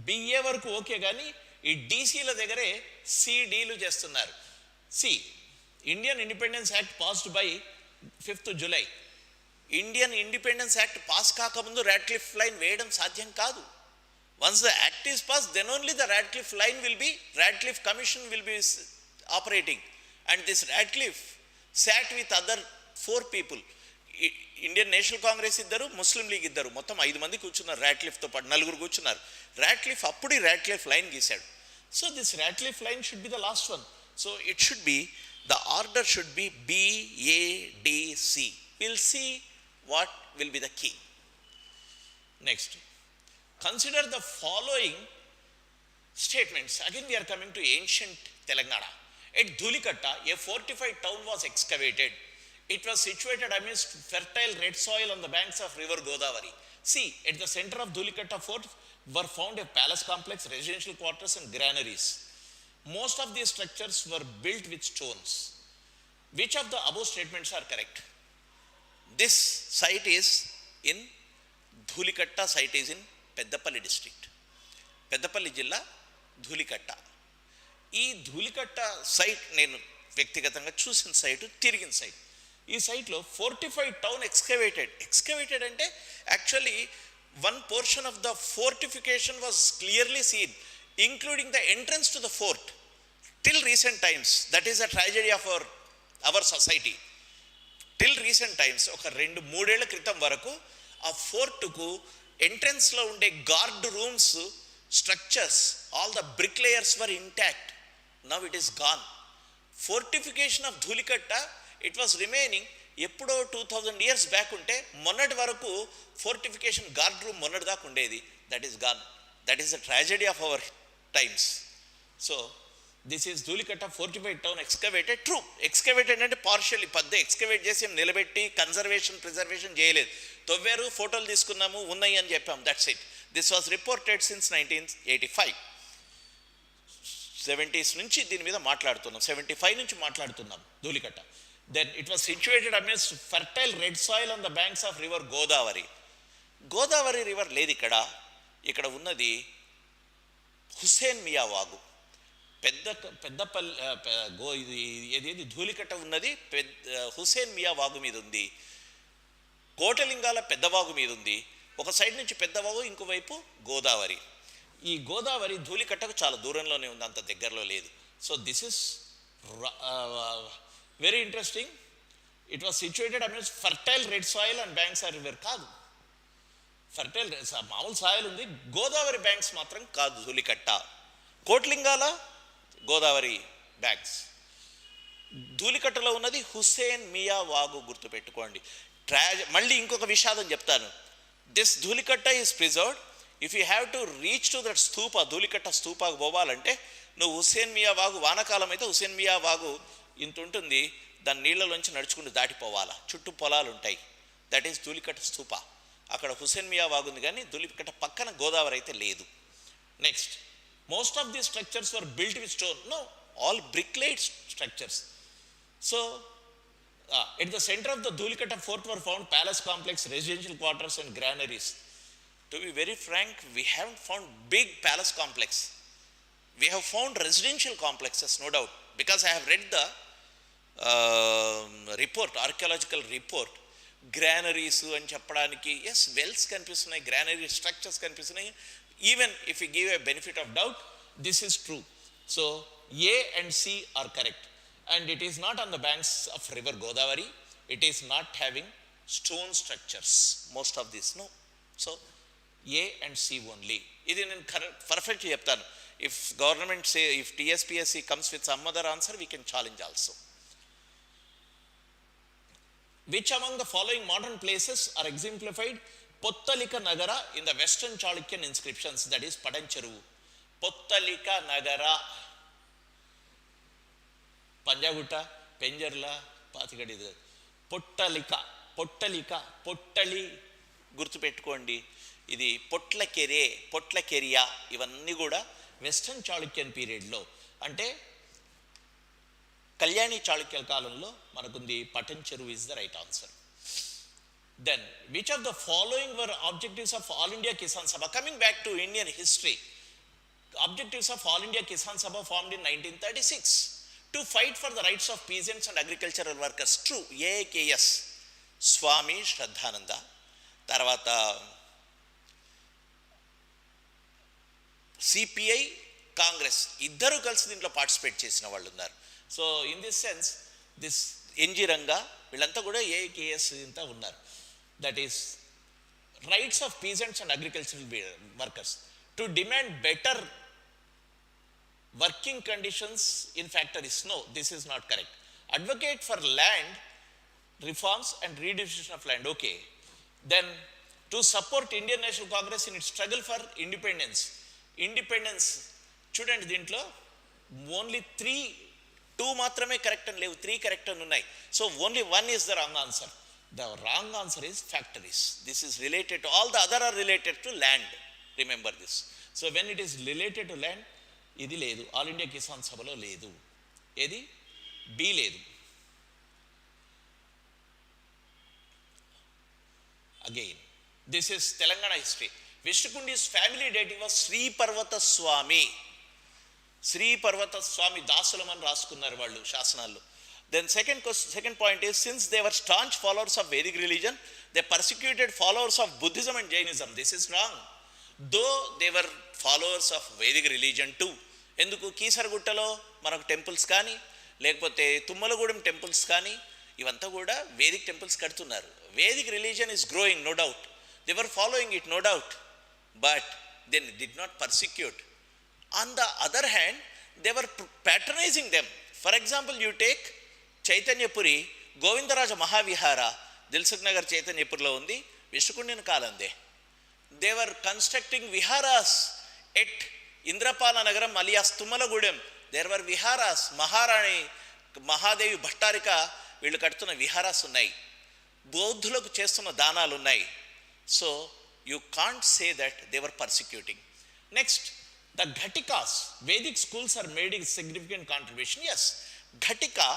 BA వరకు okay, కానీ ఈ డీసీల దగ్గరే సిడీలు చేస్తున్నారు. C, Indian independence act passed by 5th July. Indian independence act pass కాకముందు Radcliffe line వేయడం సాధ్యం కాదు. Once the act is passed, then only the Radcliffe line will be, Radcliffe Commission will be operating. And this Radcliffe sat with other 4 people. Indian National Congress iddaru, Muslim League iddaru, మొత్తం 5 మంది కూర్చున్నారు. రాడ్క్లిఫ్తో పాటు 4 కూర్చున్నారు. Radcliffe అప్పుడు Radcliffe line గీశాడు. So this Radcliffe line should be the last one. So it should be, the order should be BADC. We'll see what will be the key. Next, consider the following statements. Again we are coming to ancient Telangana. At Dhulikatta, a fortified town was excavated. It was situated amidst fertile red soil on the banks of river Godavari. See, at the center of Dhulikatta fort were found a palace complex, residential quarters and granaries. Most of these structures were built with stones. Which of the above statements are correct? This site is in Dhulikatta, site is in Peddapalli district. Peddapalli జిల్లా ధూళికట్ట. ఈ Dhulikatta site నేను వ్యక్తిగతంగా చూసిన site, తిరిగిన site. ఈ సైట్లో fortified town excavated అంటే actually one portion of the fortification was clearly seen, including the entrance to the fort. Till recent times, that is the tragedy of our society. Till recent times, ఒక 2-3 ఏళ్ల క్రితం వరకు ఆ ఫోర్టుకు ఎంట్రన్స్లో ఉండే guard rooms, structures, all the brick layers were intact. Now it is gone. Fortification of Dhulikatta, it was remaining. ఎప్పుడో 2000 years back ఉంటే మొన్నటి వరకు ఫోర్టిఫికేషన్ గార్డ్ రూమ్ మొన్నటి దాకా ఉండేది. That is gone. That is the tragedy of hour times. So this is Dhulikatta fortified town excavated. True, excavated అంటే partially, excavate చేసి నిలబెట్టి ప్రిజర్వేషన్ చేయలేదు. తవ్వారు, ఫోటోలు తీసుకున్నాము, ఉన్నాయి అని చెప్పాము, that's it. This was reported since 1985. 70s నుంచి దీని మీద మాట్లాడుతున్నాం, 75 నుంచి మాట్లాడుతున్నాం Dhulikatta. Then it was situated amidst fertile red soil on the banks of river Godavari. Godavari river లేదు ఇక్కడ. ఇక్కడ ఉన్నది హుస్సేన్ మియా వాగు. ఏది ధూళికట్ట ఉన్నది హుస్సేన్ మియా వాగు మీద ఉంది. కోటలింగాల పెద్దవాగు మీద ఉంది. ఒక సైడ్ నుంచి పెద్దవాగు, ఇంకోవైపు గోదావరి. ఈ గోదావరి ధూళికట్టకు చాలా దూరంలోనే ఉంది, అంత దగ్గరలో లేదు. So this is very interesting. It was situated amidst fertile red soil and banks or river. కాదు, ఫర్టైల్ మామూలు సాయిల్ ఉంది, గోదావరి బ్యాంక్స్ మాత్రం కాదు ధూళికట్ట. కోట్లింగాల గోదావరి బ్యాంక్స్. ధూళికట్టలో ఉన్నది హుస్సేన్ మియా వాగు, గుర్తుపెట్టుకోండి. మళ్ళీ ఇంకొక విషాదం చెప్తాను. This Dhulikatta is preserved. If you have to reach to that stupa, Dhulikatta స్తూపాకు పోవాలంటే నువ్వు హుస్సేన్ మియా వాగు, వానాకాలం అయితే హుస్సేన్ మియా వాగు ఇంత ఉంటుంది, దాని నీళ్ళలోంచి నడుచుకుంటూ దాటిపోవాలా. చుట్టూ పొలాలు ఉంటాయి. That is Dhulikatta stupa. అక్కడ హుస్సేన్ మియా వాగు ఉంది, కానీ ధూళికట్ట పక్కన గోదావరి అయితే లేదు. Next, most of these structures were built with stone. No, all brick-laid structures. So at the center of the Dhulikatta fort were found palace complex, residential quarters and granaries. To be very frank, we haven't found big palace complex. We have found residential complexes, no doubt, because I have read the report, archaeological report. Granaries అని చెప్పడానికి, yes, wells కనిపిస్తున్నాయి, granary structures కనిపిస్తున్నాయి. Even if we give a benefit of doubt, this is true. So A and C are correct. And it is not on the banks of river Godavari. It is not having stone structures. Most of this, no. So A and C only. ఇది నేను పర్ఫెక్ట్గా చెప్తాను. If government say, if TSPSC comes with some other answer, we can challenge also. Which among the following modern places are exemplified Pottalika Nagara in the Western Chalukyan inscriptions, that is Patancheru. Pottalika Nagara, Panjagutta, Penjarla, Pathigadi. Pottalika, Pottalika, Pottali, గుర్తు పెట్టుకోండి. ఇది పొట్లకెరియా ఇవన్నీ కూడా western Chalukyan పీరియడ్లో, అంటే కళ్యాణి చాళుక్యుల కాలంలో మనకుంది. Patancheru is the right answer. Then which of the following were objectives of All India Kisan Sabha? Coming back to Indian history, objectives of All India Kisan Sabha formed in 1936 to fight for the rights of peasants and agricultural workers. True. AKS Swami Shraddhananda, తర్వాత CPI, Congress ఇద్దరు కలిసి దీంట్లో participate చేసిన వాళ్ళు ఉన్నారు. So in this sense this NG Ranga వీళ్ళంతా కూడా AKS ఇంత ఉన్నారు. That is rights of peasants and agricultural workers to demand better working conditions in factories. No, this is not correct. Advocate for land reforms and redistribution of land. Okay. Then to support Indian National Congress in it struggle for independence. Independence చూడండి, దీంట్లో only 2 మాత్రమే correct అని లేవు, 3 correct అని ఉన్నాయి. So only 1 is the wrong answer. The wrong answer is factories. This is related to all the other are related to land. Remember this. So when it is related to land, ఇది లేదు, all India Kisan సభలో లేదు. ఏది? B లేదు. Again this is Telangana history. Vishnukundis family డేటింగ్ was Sri Parvata Swami. Sri Parvata Swami దాసులమని రాసుకున్నారు వాళ్ళు శాసనాల్లో. Then second point is, since they were staunch followers of Vedic religion, they persecuted followers of Buddhism and Jainism. This is wrong. Though they were followers of Vedic religion too. ఎందుకు? కీసరగుట్టలో మనకు temples కానీ, లేకపోతే Tummalagudem temples కానీ, ఇవంతా కూడా Vedic temples కడుతున్నారు. Vedic religion is growing, no doubt. They were following it, no doubt. But they did not persecute. On the other hand, they were patronizing them. For example, you take Chaitanyapuri, Govindaraja Mahavihara, Dilsuk Nagar Chaitanyapurlo undi, Vishnukundian kalanде. They were constructing viharas at Indrapala Nagaram alias Tummalagudem. There were viharas. Maharani, Mahadevi Bhattarika, వీళ్ళు కడుతున్న విహారాస్ ఉన్నాయి, బౌద్ధులకు చేస్తున్న దానాలు ఉన్నాయి. So you can't say that they were persecuting. Next, the Ghatikas, Vedic schools are made a significant contribution. Yes, Ghatika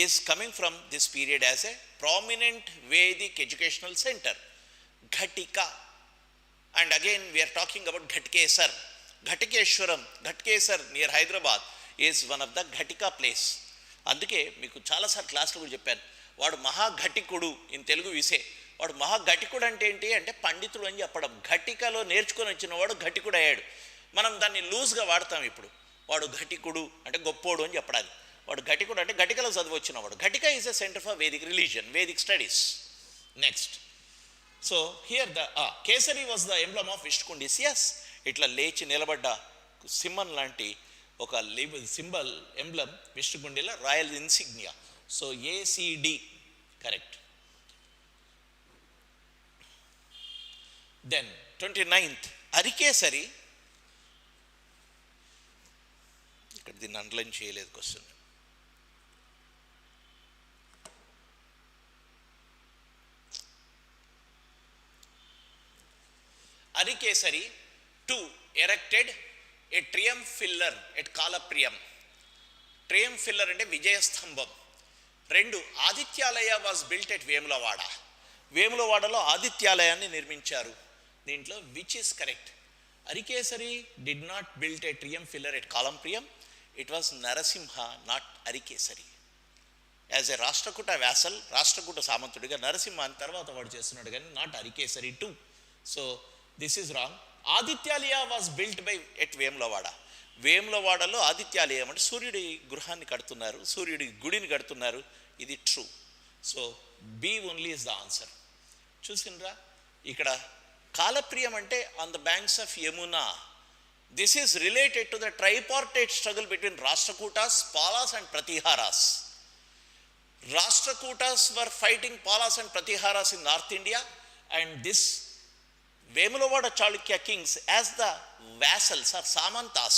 is coming from this period as a prominent Vedic educational center. Ghatika. And again we are talking about Ghatkesar. Ghatikeshwaram, Ghatkesar near Hyderabad is one of the Ghatika place. అందుకే మీకు చాలాసార్లు క్లాస్లో కూడా చెప్పాను, వాడు మహాఘటికుడు in Telugu విసే. వాడు మహాఘటికుడు అంటే ఏంటి అంటే పండితుడు అని చెప్పడం. ఘటికలో నేర్చుకొని వచ్చిన వాడు ఘటికుడు అయ్యాడు. మనం దాన్ని లూజ్గా వాడతాం ఇప్పుడు. వాడు ఘటికుడు అంటే గొప్పోడు అని చెప్పడానికి. వాడు ఘటికుడు అంటే ఘటికలో చదువు వచ్చినవాడు. Ghatika is a centre for Vedic religion, Vedic studies. Next, so here the Kesari was the emblem of Vishnukundis. Yes, ఇట్లా లేచి నిలబడ్డ సింహం లాంటి ఒక సింబల్ ఎంబ్లమ్ విష్ణుకుండిల royal insignia. So ACD correct. Then 29th Arikesari. ఇక్కడ దీన్ని అండర్లైన్ చేయలేదు question. Arikesari 2 erected a triumph pillar at Kalapriyam. Triumph pillar అంటే విజయస్తంభం. 2 ఆదిత్యాలయ వాజ్ బిల్ట్ ఎట్ వేములవాడ. వేములవాడలో ఆదిత్యాలయాన్ని నిర్మించారు. దీంట్లో which is correct? Arikesari did not build a triumph pillar at Kalapriyam. It was Narasimha, not Arikesari. As a Rashtrakuta vassal, Rashtrakuta సామంతుడిగా నరసింహ అని తర్వాత వాడు చేస్తున్నాడు కానీ not Arikesari 2. So this is wrong. Adityalaya was built by at Vemulawada. వేములవాడలో ఆదిత్యాలయం అంటే సూర్యుడి గృహాన్ని కడుతున్నారు, సూర్యుడి గుడిని కడుతున్నారు. ఇది true. So B only is the answer. చూసినరా, ఇక్కడ Kalapriyam ante on the banks of Yamuna. This is related to the tripartite struggle between Rashtrakutas, Palas and Pratiharas. Rashtrakutas were fighting Palas and Pratiharas in North India, and this Vemulavada Chalukya kings, as the vassals or Samantas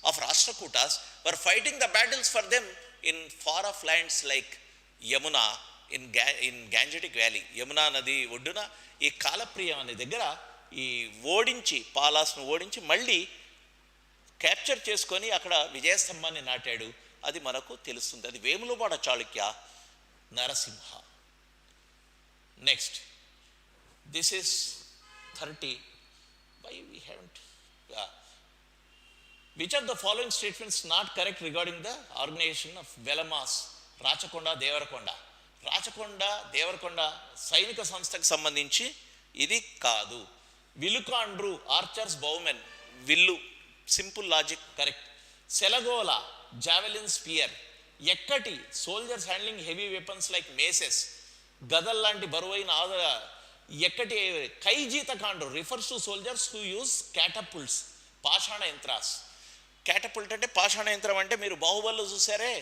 of Rashtrakutas, were fighting the battles for them in far off lands like Yamuna, in Gangetic Valley. Yamuna Nadi ఒడ్డున ఈ కాలప్రియం అనే దగ్గర ఈ ఓడించి పాలాస్ను ఓడించి మళ్ళీ capture చేసుకొని అక్కడ విజయస్తంభాన్ని నాటాడు. అది మనకు తెలుస్తుంది. అది Vemulawada Chalukya Narasimha. Next, this is 30. Why we haven't? Which of the following statements not correct regarding the organization of Velamas, Rachakonda, Devarakonda? Rachakonda Devarakonda సైనిక సంస్థకు సంబంధించి ఇది కాదు. విలుకాండ్రు ఆర్చర్స్ బౌమెన్, విల్లు, సింపుల్ లాజిక్, కరెక్ట్. సెలగోల జావెలిన్ స్పియర్. ఎక్కటి soldiers handling heavy weapons like maces, గదల్ లాంటి బరువైన ఎక్కటి. కైజీతకాండ్రు refers to soldiers who use catapults, పాషాణ యంత్రాస్. క్యాటపుల్ట్ అంటే పాషాణ యంత్రం అంటే మీరు బాహుబలిలో చూసారే,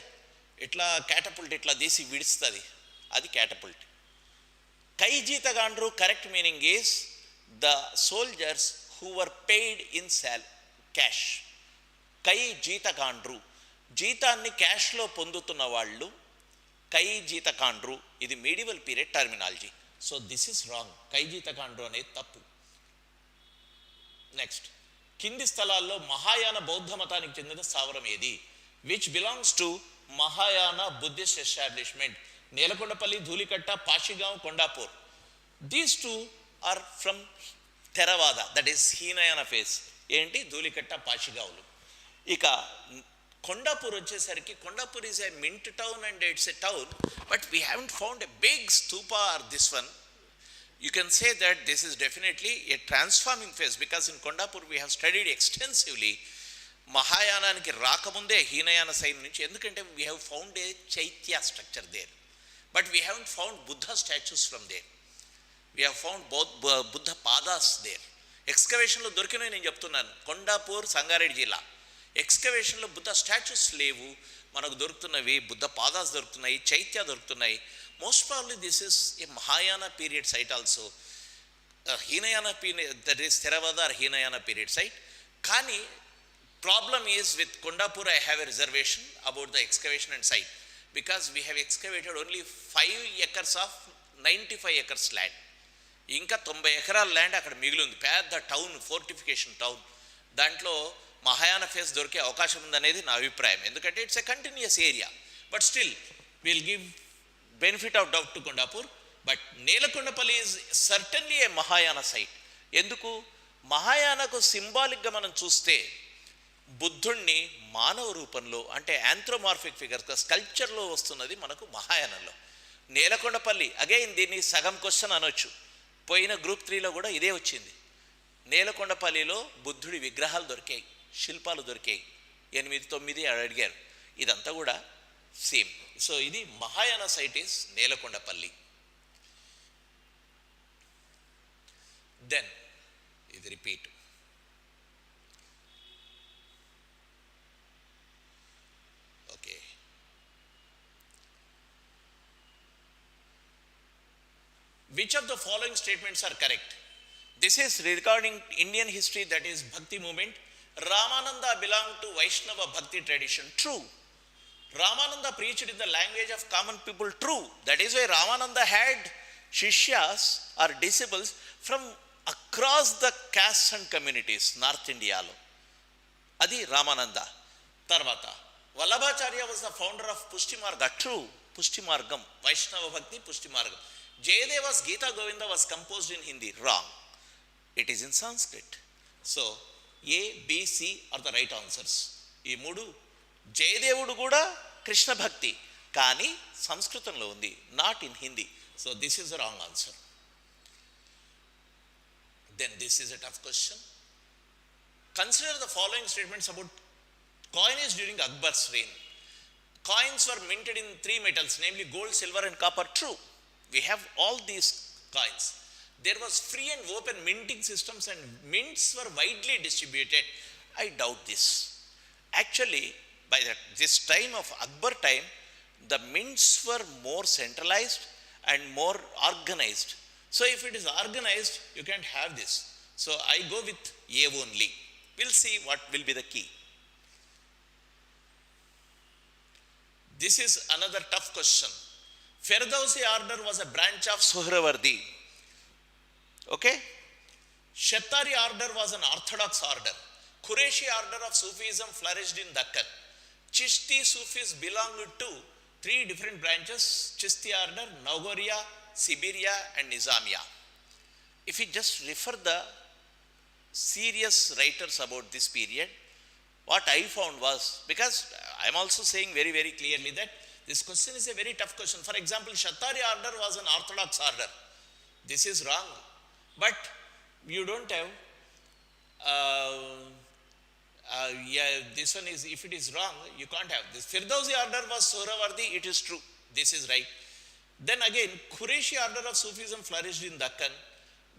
ఇట్లా క్యాటపుల్ట్ ఇట్లా తీసి విడుస్తుంది, అది క్యాటపుల్ట్. కైజీతగాండ్రు correct meaning is the soldiers who were paid in cash. కైజీతగాండ్రు జీతాన్ని క్యాష్లో పొందుతున్న వాళ్ళు కైజీతకాండ్రు. ఇది medieval period terminology. So this is wrong. కైజీతకాండ్రు అనేది తప్పు. నెక్స్ట్, కింది స్థలాల్లో మహాయాన బౌద్ధ మతానికి చెందిన స్థావరం ఏది? Which belongs to Mahayana Buddhist establishment? Nelakondapalli, Dhulikatta, Pashigam, Kondapur. These two are from Theravada, that is Hinayana phase. ఏంటి? ధూళికట్ట, పాషిగావులు. ఇక కొండాపూర్ వచ్చేసరికి, Kondapur is a mint town and it's a town, but we haven't found a big stupa or this one. You can say that this is definitely a transforming phase, because in Kondapur we have studied extensively మహాయానానికి రాకముందే హీనయాన సైన్ నుంచి. ఎందుకంటే we have found a chaitya structure there, but we haven't found Buddha statues from there. We have found Buddha పాదాస్ there. ఎక్స్కవేషన్లో దొరికినవి నేను చెప్తున్నాను. కొండాపూర్, సంగారెడ్డి జిల్లా ఎక్స్కవేషన్లో బుద్ధ స్టాచ్యూస్ లేవు, మనకు దొరుకుతున్నవి బుద్ధ పాదాస్ దొరుకుతున్నాయి, చైత్య దొరుకుతున్నాయి. Most probably this is a Mahayana period site also. Hinayana that is Theravada or Hinayana period site. కానీ problem is with Kondapur I have a reservation about the excavation and site, because we have excavated only 5 acres of 95 acres land. ఇంకా 90 ఎకరాల land అక్కడ మిగిలి ఉంది. పెద్ద town, fortification town. దాంట్లో Mahayana face దొరికే అవకాశం ఉందనేది నా అభిప్రాయం. ఎందుకంటే it's a continuous area. But still will give benefit of doubt to Kondapur. But Nelakondapalli is certainly a Mahayana site. ఎందుకు? మహాయానకు సింబాలిక్గా మనం చూస్తే బుద్ధుణ్ణి మానవ రూపంలో, అంటే యాంథ్రోమార్ఫిక్ ఫిగర్గా స్కల్ప్చర్లో వస్తున్నది మనకు మహాయానంలో. నేలకొండపల్లి అగైన్ దీన్ని సగం క్వశ్చన్ అనొచ్చు. పోయిన గ్రూప్ 3లో కూడా ఇదే వచ్చింది. నేలకొండపల్లిలో బుద్ధుడి విగ్రహాలు దొరికాయి, శిల్పాలు దొరికాయి, 8, 9 అడిగారు. ఇదంతా కూడా సేమ్. సో ఇది Mahayana site is Nelakondapalli. Then ఇది repeat. Okay, which of the following statements are correct? This is regarding Indian history, that is Bhakti movement. Ramananda belonged to Vaishnava Bhakti tradition. True. Ramananda preached in the language of common people. True. That is why Ramananda had Shishyas or disciples from across the castes and communities, North India lo. Adi Ramananda. Tarvata Vallabhacharya was the founder of Pushti Marga. True. Pushti Margam, Vaishnava Bhakti, Pushti Margam. Jayadeva's Gita Govinda was composed in Hindi. Wrong. It is in Sanskrit. So A, B, C are the right answers. ఈ మూడు. జయదేవుడు కూడా కృష్ణ భక్తి, కానీ సంస్కృతంలో ఉంది, not in Hindi. So this is the wrong answer. Then this is a tough question. Consider the following statements about coinage during Akbar's reign. Coins were minted in 3 metals, namely gold, silver and copper. True. We have all these coins. there was free and open minting systems and mints were widely distributed. I doubt this. Actually, by this time of Akbar time, the mints were more centralized and more organized. So if it is organized, you can't have this. So I go with A only. We'll see what will be the key. This is another tough question. Ferdowsi order was a branch of Suhrawardi. Okay? Shattari order was an orthodox order. Qureshi order of Sufism flourished in Deccan. Chishti Sufis belonged to three different branches: Chishti order, Nagoriya, Siberia and Nizamiya. If we just refer the serious writers about this period, what I found was, because I am also saying very, very clearly that this question is a very tough question. For example, Shattari order was an orthodox order. This is wrong. But you don't have, this one is, if it is wrong, you can't have this. Ferdowsi order was Suhrawardi, it is true. This is right. Then again, Qureshi order of Sufism flourished in Deccan.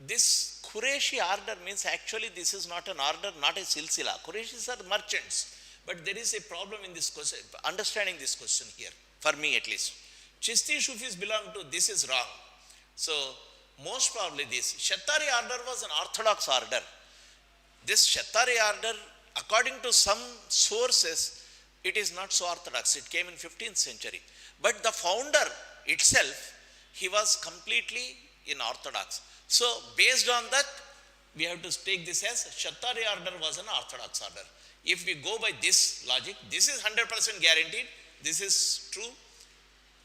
This Qureshi order means actually this is not an order, not a silsila. Qureshis are merchants. But there is a problem in this question, understanding this question here, for me at least. Chishti Sufis belong to, this is wrong. So, most probably this. Shattari order was an orthodox order. This Shattari order, according to some sources, it is not so orthodox. It came in 15th century. But the founder itself, he was completely in orthodox. So, based on that, we have to take this as Shattari order was an orthodox order. If we go by this logic, this is 100% guaranteed. This is true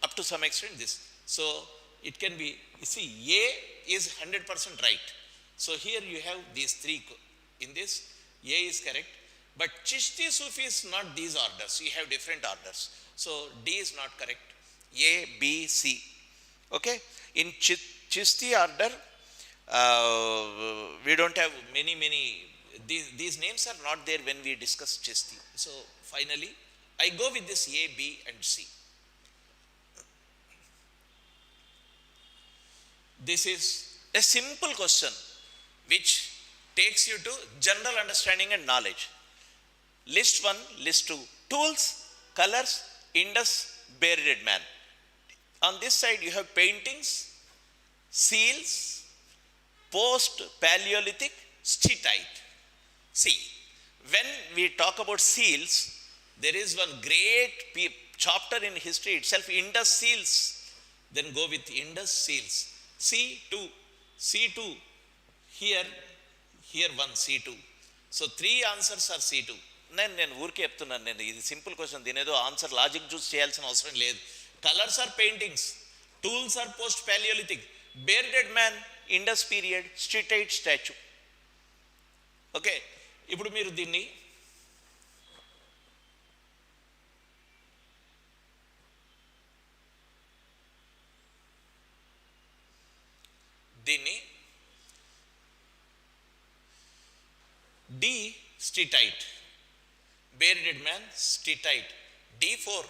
up to some extent. This. So, it can be, you see, A is 100% right. So, here you have these three. In this, A is correct. But Chishti Sufi is not these orders. You have different orders. So, D is not correct. A, B, C. Okay. In Chishti order, we don't have many, these names are not there when we discuss Chishti. So, finally, I go with this A, B and C. This is a simple question which takes you to general understanding and knowledge. List 1, list 2. Tools, colors, Indus, bearded man. On this side you have paintings, seals, post-Paleolithic, steatite. See, when we talk about seals, there is one great chapter in history itself, Indus seals. Then go with Indus seals. C2, here 1, C2. So 3 answers are C2. నేను ఊరికే చెప్తున్నాను, నేను ఇది simple question, దీనేదో answer logic choose చేయాల్సిన అవసరం లేదు. Colours or paintings, tools or post palaeolithic, bearded man Indus period, steatite statue. Okay, ఇప్పుడు మీరు దీన్ని D steatite, bearded man steatite. D4,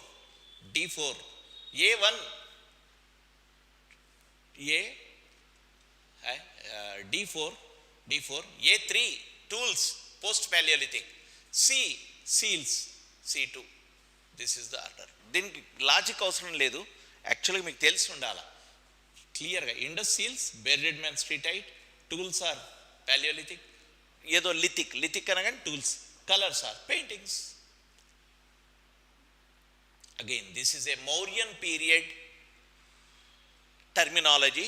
A1, D4, A3 tools post Paleolithic, C seals, C2. This is the order. దీనికి logic అవసరం లేదు, యాక్చువల్గా మీకు తెలిసి ఉండాలా క్లియర్గా. Indus seals, bearded man steatite, tools or palaeolithic, ఏదో లిథిక్ అనగానే tools, colours or paintings. Again this is a Mauryan period terminology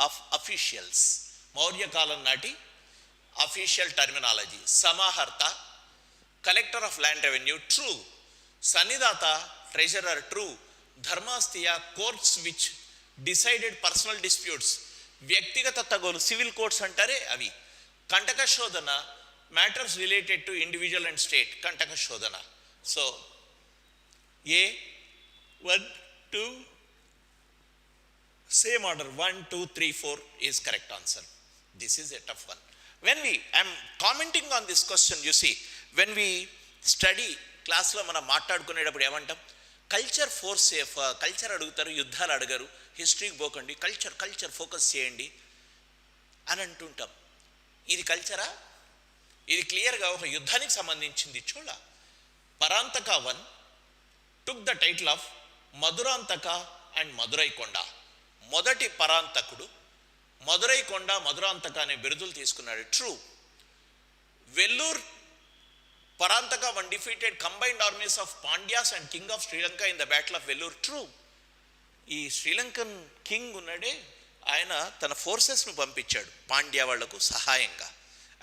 of officials. Maurya కాలం నాటి official terminology. Samaharta, collector of land revenue, true. Sannidhata, treasurer, true. Dharmasthiya, courts which decided personal disputes, వ్యక్తిగత తగులు, civil courts అంటారే అవి. Kantaka shodhana, matters related to individual and state, కంటక శోధన. So A 1 2 same order 1 2 3 4 is correct answer. This is a tough one. When I am commenting on this question, you see, when we study class lo mana maatladukunedapudu emantam, culture force culture adugutaru, yuddhalu adagaru, history ki pokandi, culture focus cheyandi. అని అంటుంటాం. ఇది కల్చరా? ఇది క్లియర్గా ఒక యుద్ధానికి సంబంధించింది. చూడ, Parantaka 1 took the title of Madhurantaka and Maduraikonda. మొదటి పరాంతకుడు మధురైకొండ, మధురాంతక అనే బిరుదులు తీసుకున్నాడు. True. Vellore Parantaka one defeated combined armies of Pandyas and king of Sri Lanka in the battle of Vellore. True. ఈ శ్రీలంకన్ కింగ్ ఉన్నాడే, ఆయన తన ఫోర్సెస్ను పంపించాడు పాండ్యా వాళ్లకు సహాయంగా.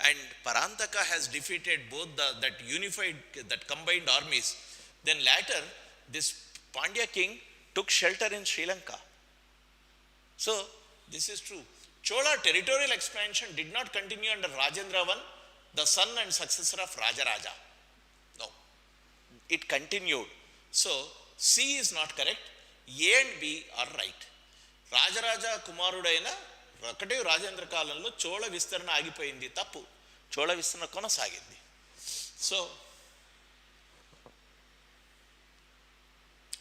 And Parantaka has defeated both that unified, that combined armies. Then later this Pandya king took shelter in Sri Lanka. So this is true. Chola territorial expansion did not continue under Rajendra I, the son and successor of Rajaraja. No, it continued. So C is not correct. A and B are right. Rajaraja కుమారుడైన ఒకటే రాజేంద్ర కాలంలో చోళ విస్తరణ ఆగిపోయింది. తప్పు. చోళ విస్తరణ కొనసాగింది. So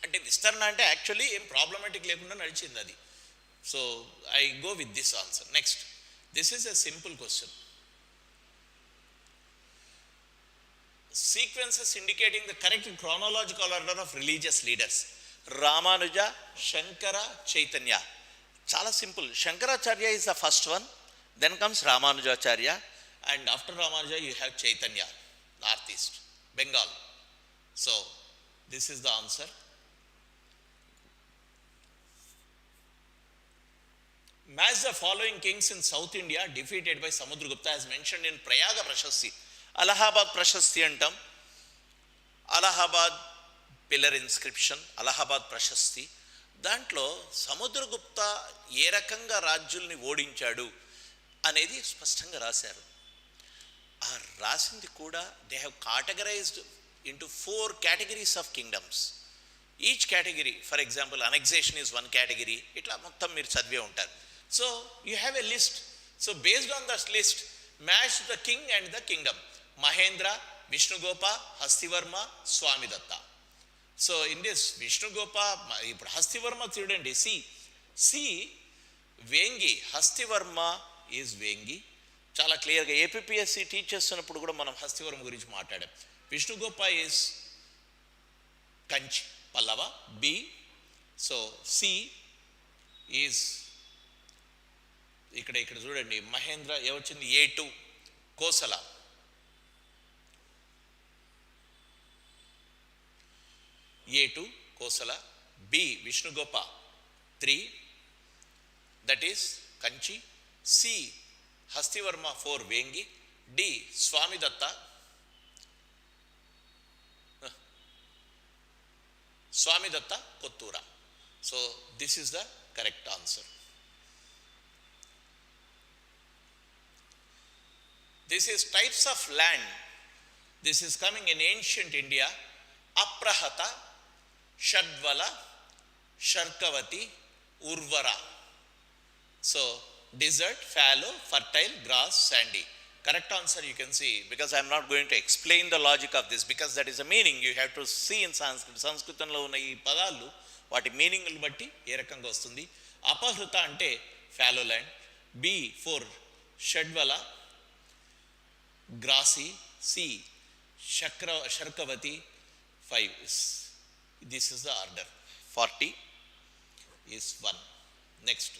అంటే విస్తరణ అంటే యాక్చువల్లీ ఏం ప్రాబ్లమాటిక్ లేకుండా నడిచింది అది. So I go with this answer. Next, this is a simple question. Sequences indicating the correct chronological order of religious leaders. Ramanuja, Shankara, Chaitanya. Chala simple. Shankaracharya is the first one, then comes Ramanujacharya, and after Ramanuja you have Chaitanya, northeast, Bengal. So this is the answer. Match the following kings in South India defeated by Samudragupta as mentioned in Prayaga Prashasti. Allahabad Prashasti antam. Allahabad pillar inscription, Allahabad Prashasti. దాంట్లో సముద్రగుప్త ఏ రకంగా రాజ్యుల్ని ఓడించాడు అనేది స్పష్టంగా రాశారు. ఆ రాసింది కూడా they have categorized into 4 categories of kingdoms. Each category, for example, annexation is one category. ఇట్లా మొత్తం మీరు చదివే ఉంటారు. So you have a list. So based on that list, match the king and the kingdom. Mahendra, Vishnugopa, Hastivarma, Swamidatta. So in this Vishnugopa, Hastivarma student, see Vengi, Hastivarma is Vengi. Chala clear ga APPSC teachers ఉన్నప్పుడు కూడా మనం హస్తివర్మ గురించి మాట్లాడాం. Vishnugopa is Kanchi, Pallava. B. So C is ఇక్కడ చూడండి, మహేంద్ర ఏమొచ్చింది? A2 Kosala. A2 Kosala. B Vishnugopa 3, that is Kanchi. C Hastivarma 4 Vengi. D Swamidatta. Swamidatta Kottura. So this is the correct answer. This is types of land. This is coming in ancient India. Aprahata, Shadvala, Sharkavati, Urvara. So desert, fallow, fertile, grass, sandy. Correct answer you can see, because I am not going to explain the logic of this, because that is a meaning you have to see in Sanskrit. సంస్కృతంలో ఉన్న ఈ పదాలు వాటి మీనింగ్లు బట్టి ఏ రకంగా వస్తుంది. అపహృత అంటే fallow land. B 4 Shadvala, grassy. C Sharkavati 5. This is the order. 40 is 1. Next,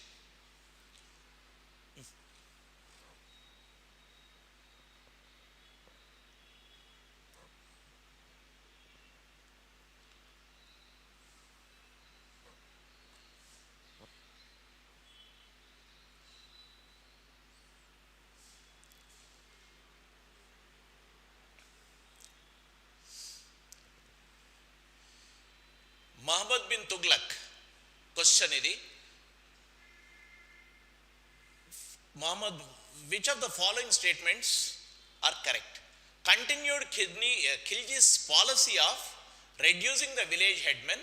Muhammad bin Tughlaq question ఇది. Muhammad, which of the following statements are correct? Continued Khilji's policy of reducing the village headmen,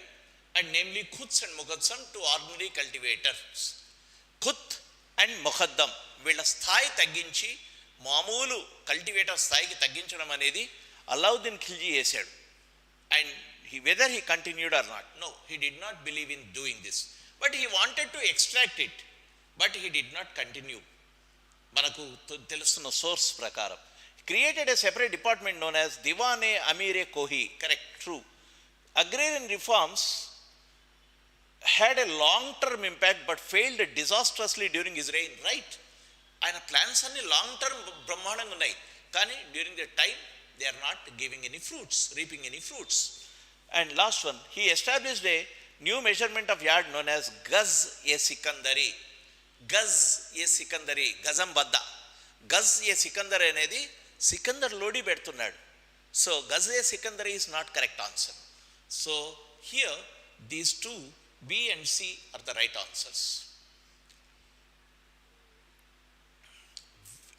and namely Khuts and Muqaddam, to ordinary cultivators. Khut and Muqaddam వీళ్ళ స్థాయి తగ్గించి మామూలు cultivator స్థాయికి తగ్గించడం అనేది అలావుద్దీన్ ఖిల్జీ చేశాడు. And whether he continued or not, no, he did not believe in doing this, but he wanted to extract it, but he did not continue. మనకు తెలుస్తున్న సోర్స్ ప్రకారం. Created a separate department known as Diwane Amire Kohi. Correct, true. Agrarian reforms had a long-term impact but failed disastrously during his reign. Right? ఆయన plans అన్ని long term బ్రహ్మాండంగా ఉన్నాయి, కానీ during the time they are not giving any fruits, reaping any fruits. And last one, he established a new measurement of yard known as Gaz e Sikandari. Gaz e Sikandari, గజం బద్ద. గజ్ ఏ సికందర్ అనేది సికందర్ లోడి పెడుతున్నాడు. So Gaz e Sikandari is not correct answer. So here these two B and C are the right answers.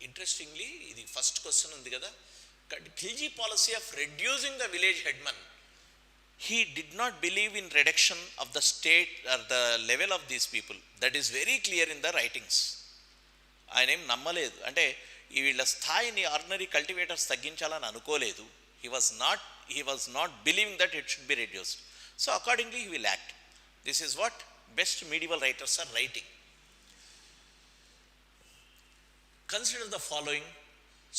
Interestingly, the first question undi kada, Khilji policy of reducing the village headman. He did not believe in reduction of the state or the level of these people. That is very clear in the writings. ఆయన ఏం నమ్మలేదు, అంటే వీళ్ళ స్థాయిని ordinary cultivators తగ్గించాలని అనుకోలేదు. He was not believing that it should be reduced. So accordingly he will act. This is what best medieval writers are writing. Consider the following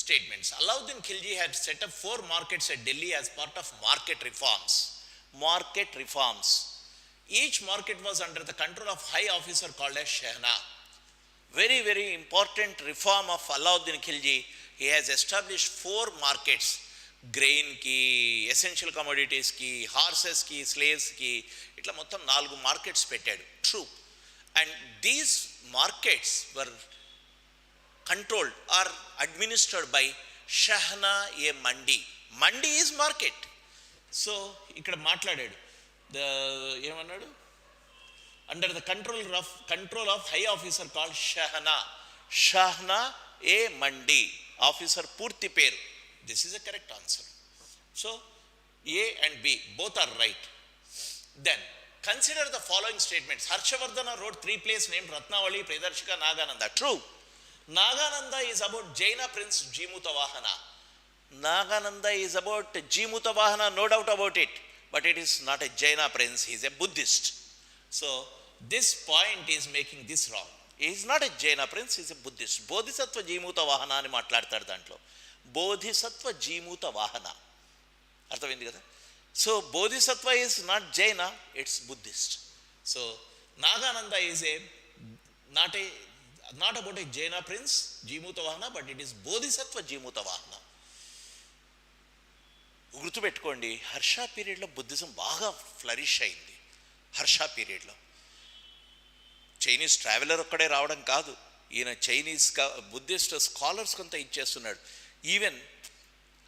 statements. Alauddin Khilji had set up 4 markets at Delhi as part of market reforms. Market reforms. Each market was under the control of high officer called as Shahna. Very, very important reform of Alauddin Khilji. He has established 4 markets. గ్రెయిన్కి, essential కమోడిటీస్కి, హార్సెస్కి, స్లేవ్స్కి, ఇట్లా మొత్తం 4 markets పెట్టాడు. True. And these markets were controlled or administered by Shahna e mandi. Mandi is market. So ఇక్కడ మాట్లాడాడు, ఏమన్నాడు, under the control of high officer called Shahna. Shahna e mandi officer పూర్తి పేరు. This is a correct answer. So A and B both are right. Then consider the following statements. Harshavardhana wrote 3 plays named Ratnavali, Pridarshika, Nagananda. True. Nagananda is about Jaina prince Jimutavahana. Nagananda is about Jimutavahana, no doubt about it. But it is not a Jaina prince, he is a Buddhist. So this point is making this wrong. He is not a Jaina prince, he is a Buddhist. Bodhisattva Jimutavahana అని మాట్లాడతాడు దాంట్లో. Bodhisattva Jimutavahana, అర్థమైంది కదా. So Bodhisattva is not Jaina, it's Buddhist. So Nagananda is not about a Jaina prince Jimutavahana, but it is Bodhisattva Jimutavahana. గుర్తుపెట్టుకోండి, హర్ష పీరియడ్లో Buddhism బాగా flourish అయింది. హర్ష పీరియడ్లో చైనీస్ ట్రావెలర్ ఒక్కడే రావడం కాదు, ఈయన చైనీస్ బుద్ధిస్ట్ స్కాలర్స్ కొంత ఇచ్చేస్తున్నాడు. Even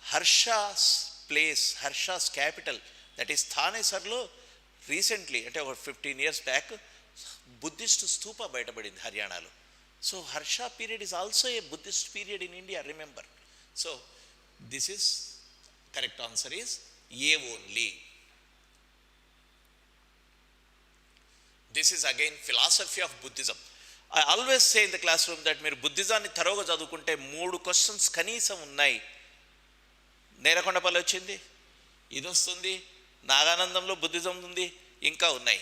Harsha's place, Harsha's capital, that is థానేసర్లో రీసెంట్లీ, అంటే ఒక 15 years బ్యాక్ బుద్ధిస్ట్ స్తూప బయటపడింది హర్యానాలో. So Harsha period is also a Buddhist period in India, remember. So this is correct answer is A only. This is again philosophy of Buddhism. I always say in the classroom that మీరు బుద్ధిజాన్ని తరోగా చదువుకుంటే 3 questions కనీసం ఉన్నాయి. నేరకొండపల్లి వచ్చింది, ఇది వస్తుంది, నాగానందంలో Buddhism ఉంది, ఇంకా ఉన్నాయి.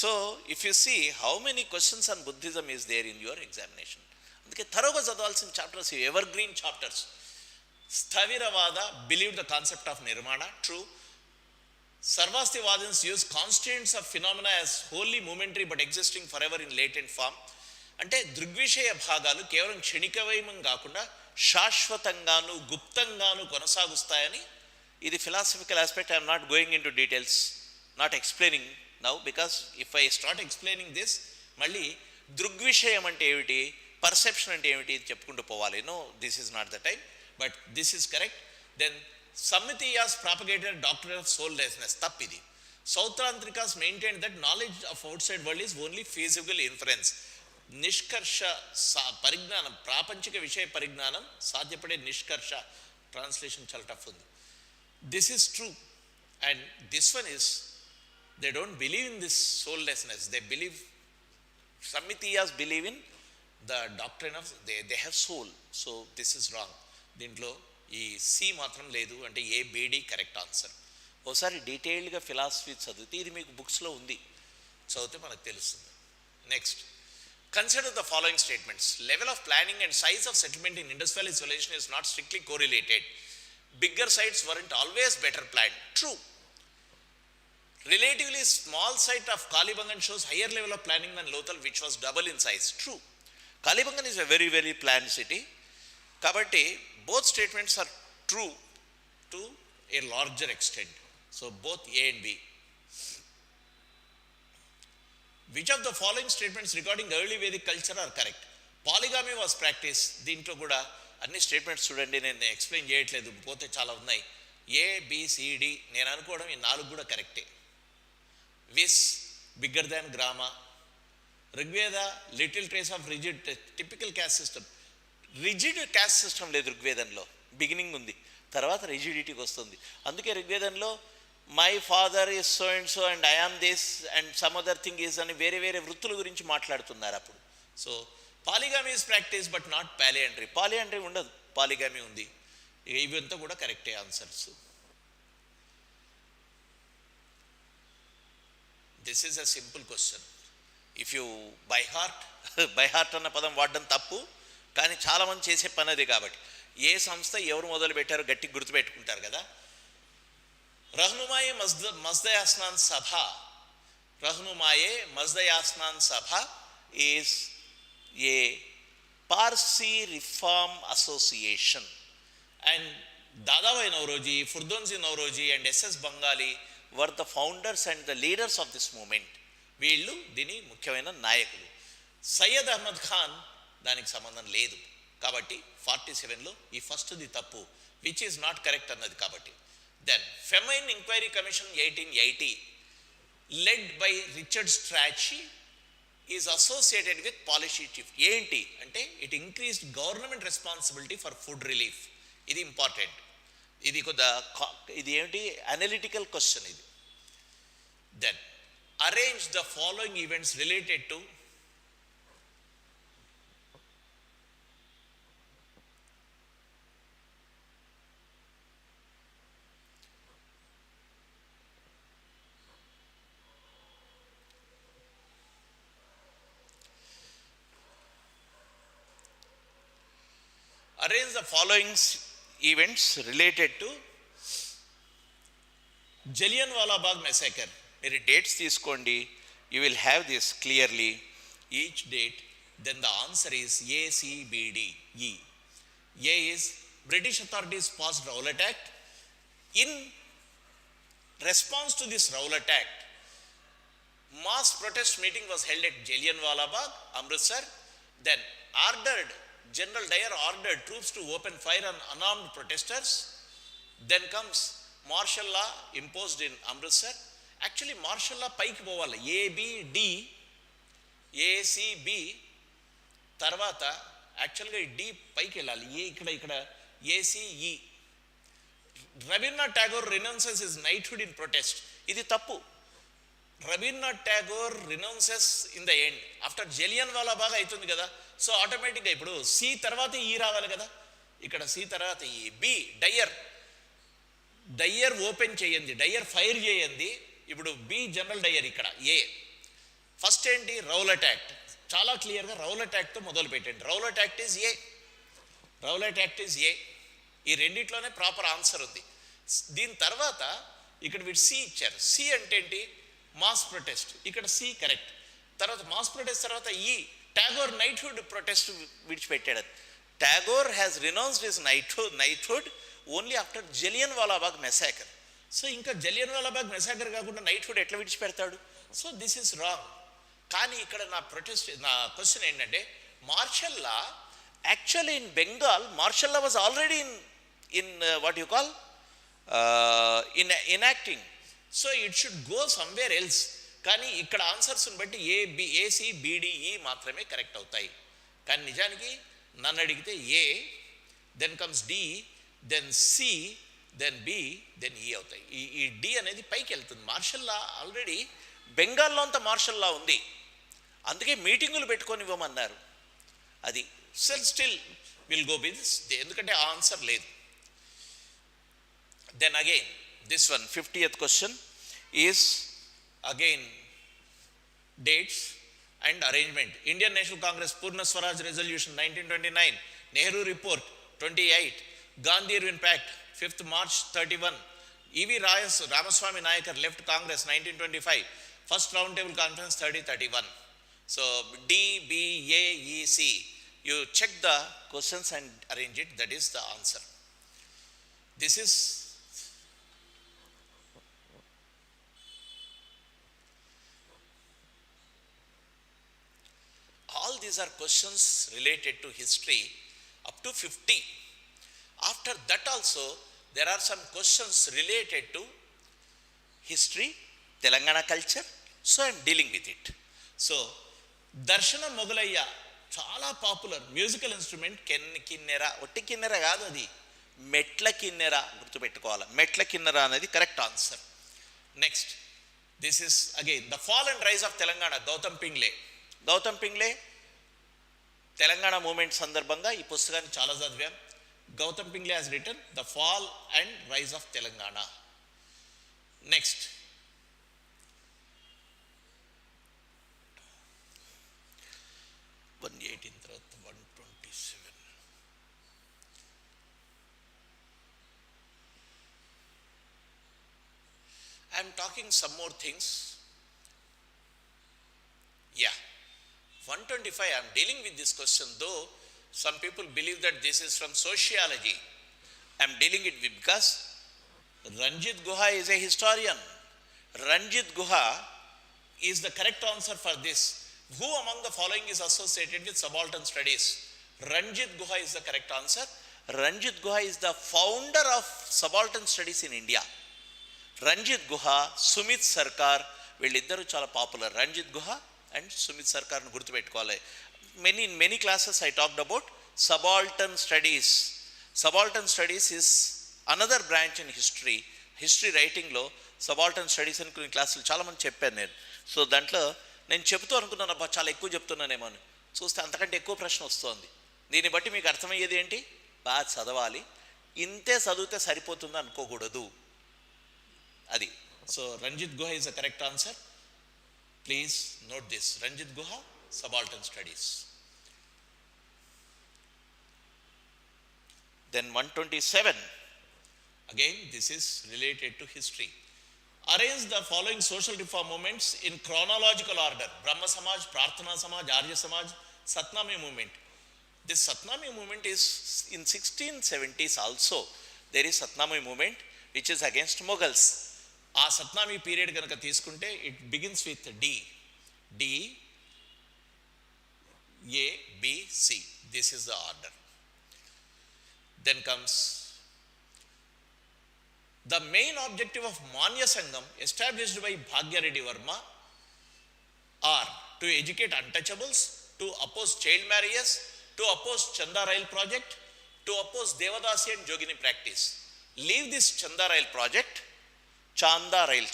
So if you see how many questions on Buddhism is there in your examination. అందుకే తరోగా చదవాల్సిన chapters, evergreen chapters. Sthaviravada believe the concept of nirvana. True. Sarvastivadins use constants of phenomena as wholly momentary but existing forever in latent form. అంటే దృగ్విషయ భాగాలు కేవలం క్షణికవైమం కాకుండా శాశ్వతంగాను గుప్తంగాను కొనసాగుస్తాయని. ఇది philosophical aspect. I'm not going in to details, not explaining now, because if I start explaining this మళ్ళీ దృగ్విషయం అంటే ఏమిటి, పర్సెప్షన్ అంటే ఏమిటి చెప్పుకుంటూ పోవాలి. No, this is not the time, but this is correct. Then Sammitiyas propagated doctrine of soullessness. తప్పిది. Sautrantrikas maintained that knowledge of outside world is only feasible inference. నిష్కర్ష పరిజ్ఞానం, ప్రాపంచిక విషయ పరిజ్ఞానం సాధ్యపడే నిష్కర్ష. ట్రాన్స్లేషన్ చాలా టఫ్ ఉంది. This is true. And this one is, they don't believe in this soullessness. They believe, Sammitiyas believe in the doctrine of they have soul. So this is wrong. దీంట్లో ఈ సి మాత్రం లేదు, అంటే ABD correct answer. ఒకసారి డీటెయిల్డ్గా philosophy చదివితే, ఇది మీకు బుక్స్లో ఉంది, చదివితే మనకు తెలుస్తుంది. Next, Consider the following statements. Level of planning and size of settlement in Indus Valley civilization is not strictly correlated. Bigger sites weren't always better planned. True. Relatively small site of Kalibangan shows higher level of planning than Lothal, which was double in size. True. Kalibangan is a very, very planned city. Kabatti, both statements are true to a larger extent. So both A and B. Which of the following statements regarding early Vedic culture are correct? Polygamy was practiced. దీంట్లో కూడా అన్ని statements చూడండి, నేను explain చేయట్లేదు, పోతే చాలా ఉన్నాయి. ABCD నేను అనుకోవడం ఈ 4 కూడా కరెక్టే. విస్ bigger than grama. Rigveda little trace of rigid typical caste system. Rigid caste system లేదు ఋగ్వేదంలో, బిగినింగ్ ఉంది, తర్వాత రిజిడిటీకి వస్తుంది. అందుకే ఋగ్వేదంలో my father is so and so and I am this and some other thing is అని వేరే వేరే వృత్తుల గురించి మాట్లాడుతున్నారు అప్పుడు. So polygamy is practice but not polyandry. Polyandry ఉండదు, పాలిగామీ ఉంది. ఇవంతా కూడా కరెక్టే answers. This is a simple question. If you by heart అన్న పదం వాడడం తప్పు, కానీ చాలామంది చేసే పని అదే. కాబట్టి ఏ సంస్థ ఎవరు మొదలు పెట్టారో గట్టిగా గుర్తుపెట్టుకుంటారు కదా. रहनुमाए मजदयास्नान सभा. रहनुमाए मजदयास्नान सभा is a Parsi Reform Association, and Dadabhai Nauroji, Furdunsi Nauroji and SS Bengali were the founders and the leaders of this movement. వీళ్ళు దీని ముఖ్యమైన నాయకులు. సయ్యద్ అహ్మద్ ఖాన్ దానికి సంబంధం లేదు. కాబట్టి 47లో ఈ ఫస్ట్ది తప్పు, విచ్ ఈజ్ నాట్ కరెక్ట్ అన్నది. కాబట్టి then Famine Enquiry Commission 1880 led by Richard Strachey is associated with policy shift. ఏంటి అంటే it increased government responsibility for food relief. ఇది ఇంపార్టెంట్. ఇది ఏంటి అనలిటికల్ క్వశ్చన్ ఇది. then arrange the following events related to arrange the following events related to Jallianwala Bagh massacre. మీరు dates తీసుకోండి, you will have this clearly, each date. Then the answer is ACBD. A is British authorities passed Rowlatt Act. In response to this Rowlatt Act, mass protest meeting was held at Jallianwala Bagh, Amritsar. Then General Dyer ordered troops to open fire on unarmed protesters. Then comes martial law imposed in Amritsar. Actually martial law పైకి పోవాలి, ABD ACB తర్వాత యాక్చువల్గా D పైకి వెళ్ళాలి. ఇక్కడ ACE. Rabindranath Tagore renounces his knighthood in protest. ఇది తప్పు. Rabindranath Tagore renounces in the end. After Jallianwala Bagh అవుతుంది కదా, సో ఆటోమేటిక్గా ఇప్పుడు సి తర్వాత ఈ రావాలి కదా, ఇక్కడ సి తర్వాత ఈ. బి డయ్యర్ ఓపెన్ చేయండి, డయ్యర్ ఫైర్ చేయండి. ఇప్పుడు బి జనరల్ డయ్యర్. ఇక్కడ ఏ ఫస్ట్ ఏంటి, రౌలట్ యాక్ట్. చాలా క్లియర్గా రౌలట్ యాక్ట్తో మొదలు పెట్టండి. Rowlatt act is a. Rowlatt act is a. ఈ రెండిట్లోనే ప్రాపర్ ఆన్సర్ ఉంది. దీని తర్వాత ఇక్కడ వీడు సి ఇచ్చారు. సి అంటే ఏంటి, మాస్ ప్రొటెస్ట్. ఇక్కడ సి కరెక్ట్. తర్వాత మాస్ ప్రొటెస్ట్ తర్వాత ఈ టాగోర్ నైట్హుడ్ ప్రొటెస్ట్ విడిచిపెట్టాడు. Tagore has renounced his knighthood only after Jallianwala Bagh massacre. So ఇంకా జలియన్వాలా బాగ్ మెసాకర్ కాకుండా నైట్హుడ్ ఎట్లా విడిచిపెడతాడు? So this is wrong. కానీ ఇక్కడ నా క్వశ్చన్ ఏంటంటే, martial law actually in Bengal martial law was already in what you call enacting. So it should go somewhere else. కానీ ఇక్కడ ఆన్సర్స్ని బట్టి ACBDE మాత్రమే కరెక్ట్ అవుతాయి. కానీ నిజానికి నన్ను అడిగితే A, then comes D, then C, then B, then E అవుతాయి. ఈ డి అనేది పైకి వెళ్తుంది. మార్షల్ లా ఆల్రెడీ బెంగాల్లో అంతా మార్షల్ లా ఉంది, అందుకే మీటింగులు పెట్టుకొని ఇవ్వమన్నారు. అది still will go be this, ఎందుకంటే ఆ ఆన్సర్ లేదు. Then again this one 50th question is again dates. and arrangement. Indian National Congress Purna Swaraj Resolution 1929, Nehru Report 28, Gandhi Irwin Pact 5th March 31, E.V. Ramaswamy Nayakar left Congress 1925, First Roundtable Conference 3031. So D, B, A, E, C. You check the questions and arrange it, that is the answer. This is all these are questions related to history up to 50. After that also there are some questions related to history, Telangana culture, so I am dealing with it. So Darshana Mogalaya చాలా popular musical instrument కిన్నెర, ఒట్టి కిన్నెర కాదు అది, మెట్ల కిన్నెర, గుర్తుపెట్టుకోవాలి. మెట్ల కిన్నెర అనేది correct answer. Next, this is again the fall and rise of Telangana, Gautam Pingle. Gautam Pingle Telangana movement సందర్భంగా ఈ పుస్తకాన్ని చాలా చదివాం. Gautam Pingle has written the fall and rise of Telangana. Next, 118 తర్వాత 127. I am talking some more things. Yeah, 125 I am dealing with this question, though some people believe that this is from sociology. I am dealing it with because Ranjit Guha is a historian. Ranjit Guha is the correct answer for this. Who among the following is associated with subaltern studies? Ranjit Guha is the correct answer. Ranjit Guha is the founder of subaltern studies in India. Ranjit Guha, Sumit Sarkar, వీళ్ళిద్దరూ చాలా popular. Ranjith గుహ and Sumit సర్కార్ను గుర్తుపెట్టుకోవాలి. In many classes I talked about subaltern studies. Subaltern studies is another branch in history. History రైటింగ్లో subaltern studies అని కొన్ని క్లాసులు చాలామంది చెప్పాను నేను. సో దాంట్లో నేను చెప్తూ అనుకున్నాను, అబ్బా చాలా ఎక్కువ చెప్తున్నానేమో అని. చూస్తే అంతకంటే ఎక్కువ ప్రశ్న వస్తుంది. దీన్ని బట్టి మీకు అర్థమయ్యేది ఏంటి, బాగా చదవాలి, ఇంతే చదివితే సరిపోతుంది అనుకోకూడదు అది. So Ranjit Guha is the correct answer. Please note this, Ranjit Guha, subaltern studies. Then 127, again this is related to history. Arrange the following social reform movements in chronological order: Brahma Samaj, Prarthana Samaj, Arya Samaj, Satnami movement. This Satnami movement is in 1670s also. There is Satnami movement which is against Mughals. ఆ Satnami period కనుక తీసుకుంటే it begins with D. D, A, B, C. This is the order. Then comes the main objective of Manya Sangam established by Bhagya Reddy Verma are to educate untouchables, to oppose child marriages, to oppose Chanda Rail project, to oppose Devadasi and Jogini practice. Leave this Chanda Rail project, Chanda Rail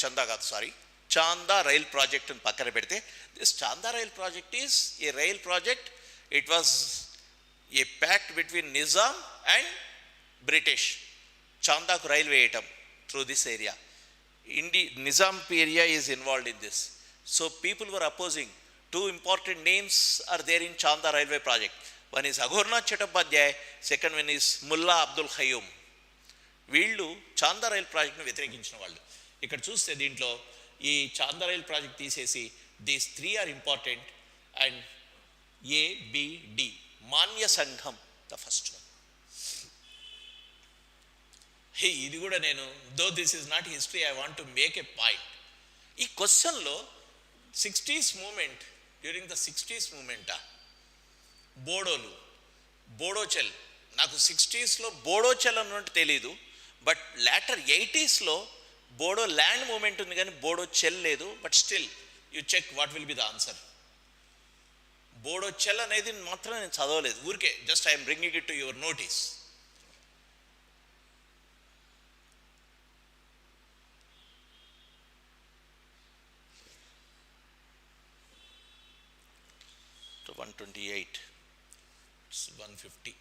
project in Pakkana pedte. This Chanda Rail project is a rail project. It was a pact between Nizam and British. Chandaku rail వేయటం through this area. Nizam area is involved in this. So people were opposing. Two important names are there in Chanda railway project. One is Aghornath Chattopadhyay, second one is Mullah Abdul Khayyum. వీళ్ళు Chanda rail ప్రాజెక్ట్ను వ్యతిరేకించిన వాళ్ళు. ఇక్కడ చూస్తే దీంట్లో ఈ Chanda rail project తీసేసి these three are important and ABD, Manya Sangham the first one. ఇది కూడా నేను, though this is not history, I want to make a point. ఈ క్వశ్చన్లో 60s movement, during the 60s మూమెంటా, బోడోలు, బోడోచెల్, నాకు 60sలో బోడోచెల్ అన్నట్టు తెలీదు, బట్ లేటర్ 80sలో బోడో ల్యాండ్ మూమెంట్ ఉంది కానీ బోడో చెల్ లేదు. But still you check what will be the answer. Bodo చెల్ అనేది మాత్రం నేను చదవలేదు, ఊరికే just I'm bringing it to your notice. To 128, it's 150.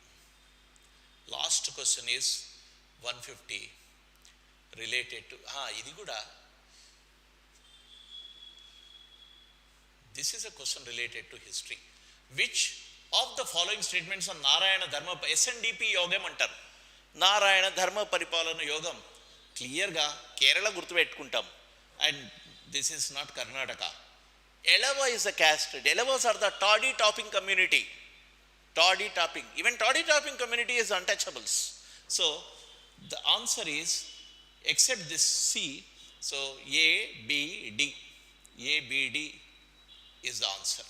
Last question is 150 related to ఇది కూడా This is a question related to history. Which of the following statements on Narayana Dharma SNDP యోగం అంటారు? నారాయణ ధర్మ పరిపాలన యోగం క్లియర్గా కేరళ గుర్తుపెట్టుకుంటాం. And this is not Karnataka. Elava is a caste. Elavas are the toddy topping community. Toddy topping. Even toddy topping community is untouchables. So the answer is, except this C, so A, B, D. A, B, D is the answer.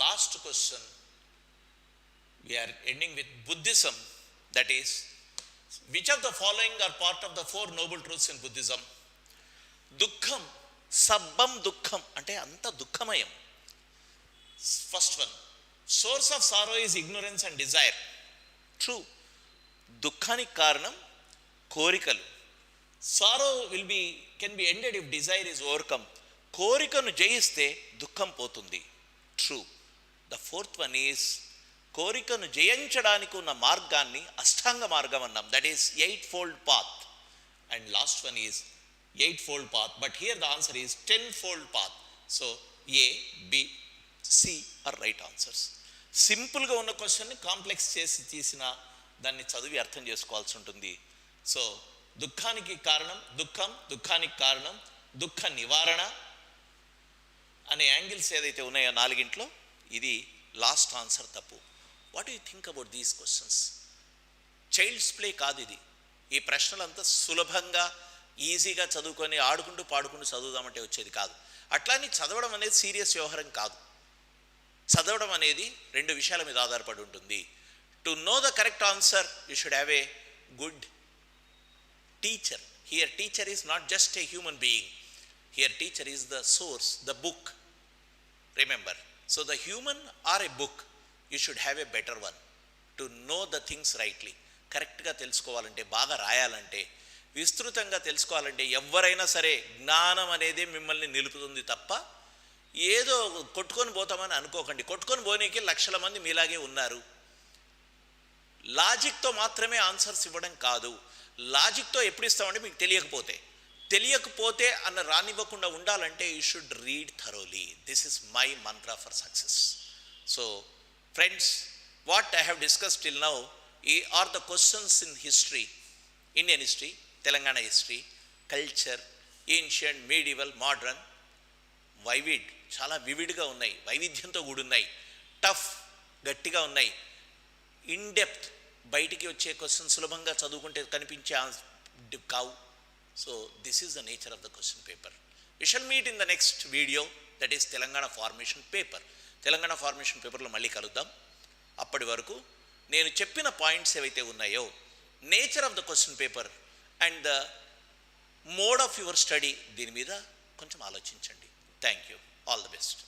Last question, we are ending with Buddhism, that is, which of the following are part of the four noble truths in Buddhism? Dukkham, sabbam dukkham, ante anta dukkhamayam. First one, source of sorrow is ignorance and desire. True. Dukkhaనికి కారణం కోరికలు. Sorrow can be ended if desire is overcome. కోరికను జయిస్తే దుఃఖం పోతుంది. True. The fourth one is, కోరికను జయించడానికి ఉన్న మార్గాన్ని అష్టాంగ మార్గం అన్నాం. That is 8-fold path. And last one is 8-fold path. But here the answer is 10-fold path. So A, B, C are right answers. సింపుల్గా ఉన్న క్వశ్చన్ని కాంప్లెక్స్ చేసి తీసిన దాన్ని చదివి అర్థం చేసుకోవాల్సి ఉంటుంది. సో దుఃఖానికి కారణం దుఃఖం, దుఃఖానికి కారణం దుఃఖ నివారణ అనే యాంగిల్స్ ఏదైతే ఉన్నాయో నాలుగింట్లో ఇది లాస్ట్ ఆన్సర్ తప్పు. What you think about these questions? Child's play కాదు ఇది. ఈ ప్రశ్నలంతా సులభంగా ఈజీగా చదువుకొని ఆడుకుంటూ పాడుకుంటూ చదువుదామంటే వచ్చేది కాదు. అట్లాని చదవడం అనేది సీరియస్ వ్యవహారం కాదు. చదవడం అనేది రెండు విషయాల మీద ఆధారపడి ఉంటుంది. To know the correct answer you should have a good teacher. Here teacher is not just a human being. Here teacher is the source, the book. Remember, so the human or a book, you should have a better one to know the things rightly. కరెక్ట్గా తెలుసుకోవాలంటే, బాగా రాయాలంటే, విస్తృతంగా తెలుసుకోవాలంటే ఎవరైనా సరే జ్ఞానం అనేది మిమ్మల్ని నిలుపుతుంది తప్ప ఏదో కొట్టుకొని పోతామని అనుకోకండి. కొట్టుకొని పోనీకి లక్షల మంది మీలాగే ఉన్నారు. లాజిక్తో మాత్రమే ఆన్సర్స్ ఇవ్వడం కాదు. లాజిక్తో ఎప్పుడు ఇస్తామంటే మీకు తెలియకపోతే అన్న రానివ్వకుండా ఉండాలంటే you should read thoroughly. This is my mantra for success. So friends, what I have discuss till now are the questions in history, Indian history, Telangana history, culture, ancient, medieval, modern. చాలా వివిడ్గా ఉన్నాయి, వైవిధ్యంతో కూడున్నాయి, టఫ్ గట్టిగా ఉన్నాయి, in depth బయటికి వచ్చే question సులభంగా చదువుకుంటే కనిపించే కావు. So this is the nature of the question paper. We shall meet in the next video, that is Telangana formation paper. Telangana formation paper లో మళ్ళీ కలుద్దాం. అప్పటి వరకు నేను చెప్పిన పాయింట్స్ ఏవైతే ఉన్నాయో, nature of the question paper and the mode of your study, దీని మీద కొంచెం ఆలోచించండి. Thank you. All the best.